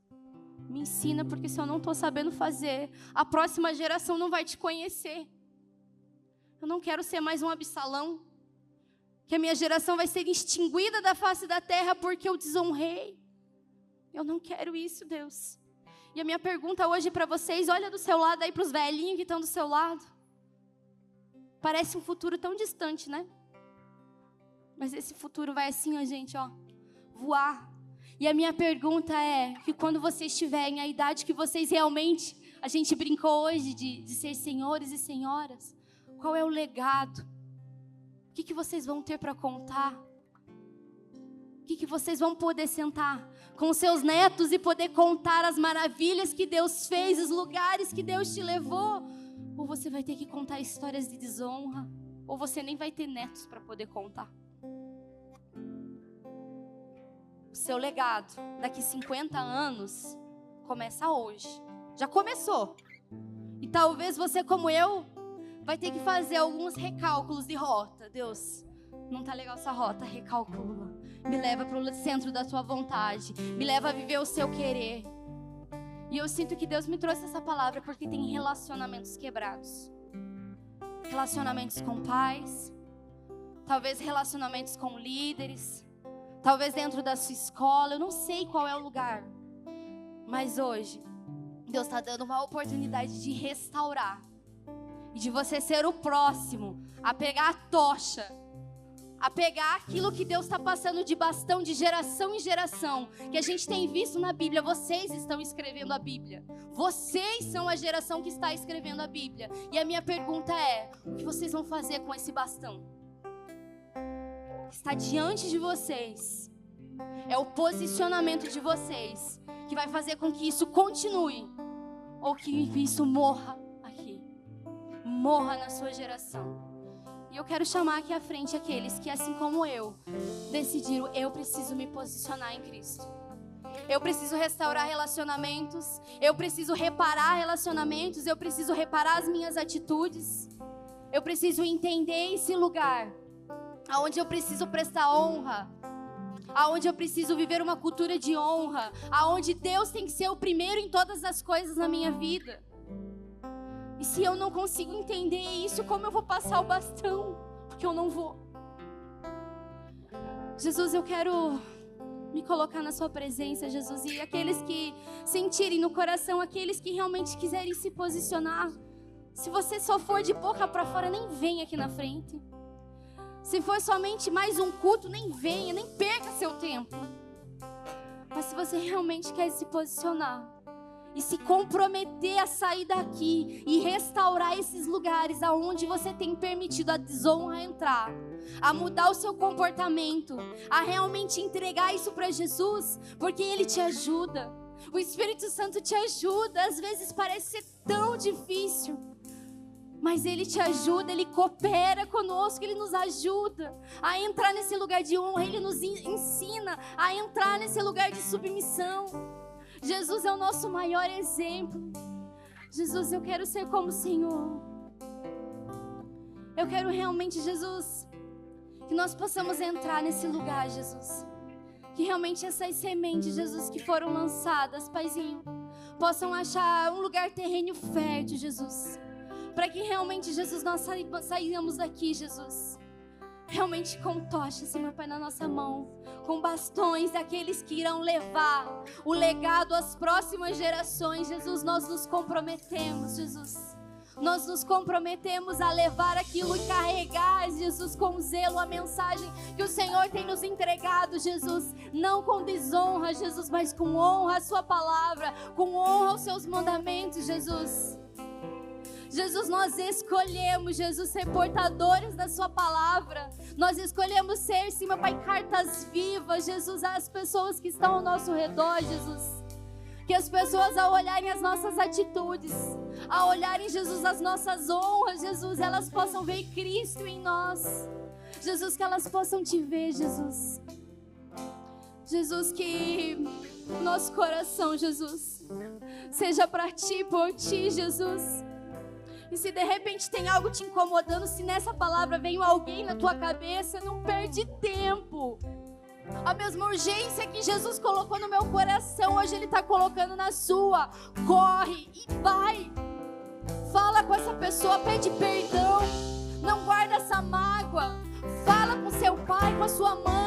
Me ensina, porque se eu não estou sabendo fazer, a próxima geração não vai te conhecer. Eu não quero ser mais um Absalão, que a minha geração vai ser extinguida da face da terra porque eu desonrei. Eu não quero isso, Deus. E a minha pergunta hoje para vocês, olha do seu lado aí para os velhinhos que estão do seu lado. Parece um futuro tão distante, né? Mas esse futuro vai assim, ó, gente, ó, voar. E a minha pergunta é que quando vocês tiverem a idade que vocês realmente, a gente brincou hoje de ser senhores e senhoras, qual é o legado? O que vocês vão ter para contar? O que vocês vão poder sentar com seus netos e poder contar as maravilhas que Deus fez, os lugares que Deus te levou? Ou você vai ter que contar histórias de desonra, ou você nem vai ter netos para poder contar. O seu legado, daqui 50 anos, começa hoje. Já começou. E talvez você, como eu, vai ter que fazer alguns recálculos de rota. Deus, não tá legal essa rota, recalcula. Me leva para o centro da tua vontade. Me leva a viver o seu querer. E eu sinto que Deus me trouxe essa palavra porque tem relacionamentos quebrados. Relacionamentos com pais. Talvez relacionamentos com líderes. Talvez dentro da sua escola. Eu não sei qual é o lugar. Mas hoje, Deus está dando uma oportunidade de restaurar. E de você ser o próximo a pegar a tocha, a pegar aquilo que Deus está passando de bastão de geração em geração, que a gente tem visto na Bíblia. Vocês estão escrevendo a Bíblia. Vocês são a geração que está escrevendo a Bíblia. E a minha pergunta é, o que vocês vão fazer com esse bastão? Está diante de vocês. É o posicionamento de vocês que vai fazer com que isso continue ou que isso morra aqui. Morra na sua geração. E eu quero chamar aqui à frente aqueles que, assim como eu, decidiram, eu preciso me posicionar em Cristo. Eu preciso restaurar relacionamentos, eu preciso reparar relacionamentos, eu preciso reparar as minhas atitudes. Eu preciso entender esse lugar, aonde eu preciso prestar honra, aonde eu preciso viver uma cultura de honra, aonde Deus tem que ser o primeiro em todas as coisas na minha vida. E se eu não consigo entender isso, como eu vou passar o bastão? Porque eu não vou. Jesus, eu quero me colocar na sua presença, Jesus. E aqueles que sentirem no coração, aqueles que realmente quiserem se posicionar. Se você só for de boca para fora, nem venha aqui na frente. Se for somente mais um culto, nem venha, nem perca seu tempo. Mas se você realmente quer se posicionar e se comprometer a sair daqui e restaurar esses lugares aonde você tem permitido a desonra entrar, a mudar o seu comportamento, a realmente entregar isso para Jesus, porque Ele te ajuda. O Espírito Santo te ajuda. Às vezes parece ser tão difícil, mas Ele te ajuda, Ele coopera conosco, Ele nos ajuda a entrar nesse lugar de honra, Ele nos ensina a entrar nesse lugar de submissão. Jesus é o nosso maior exemplo. Jesus, eu quero ser como o Senhor. Eu quero realmente, Jesus, que nós possamos entrar nesse lugar, Jesus. Que realmente essas sementes, Jesus, que foram lançadas, Paizinho, possam achar um lugar terreno fértil, Jesus. Para que realmente, Jesus, nós saímos daqui, Jesus, realmente com tochas, Senhor Pai, na nossa mão, com bastões, daqueles que irão levar o legado às próximas gerações. Jesus, nós nos comprometemos, Jesus. Nós nos comprometemos a levar aquilo e carregar, Jesus, com zelo a mensagem que o Senhor tem nos entregado, Jesus. Não com desonra, Jesus, mas com honra à sua palavra, com honra aos seus mandamentos, Jesus. Jesus, nós escolhemos, Jesus, ser portadores da sua palavra. Nós escolhemos ser, sim, meu Pai, cartas vivas, Jesus, às pessoas que estão ao nosso redor, Jesus. Que as pessoas, ao olharem as nossas atitudes, ao olharem, Jesus, as nossas honras, Jesus, elas possam ver Cristo em nós. Jesus, que elas possam te ver, Jesus. Jesus, que o nosso coração, Jesus, seja para ti, por ti, Jesus. E se de repente tem algo te incomodando, se nessa palavra veio alguém na tua cabeça, não perde tempo. A mesma urgência que Jesus colocou no meu coração, hoje Ele está colocando na sua. Corre e vai. Fala com essa pessoa, pede perdão. Não guarda essa mágoa. Fala com seu pai, com a sua mãe.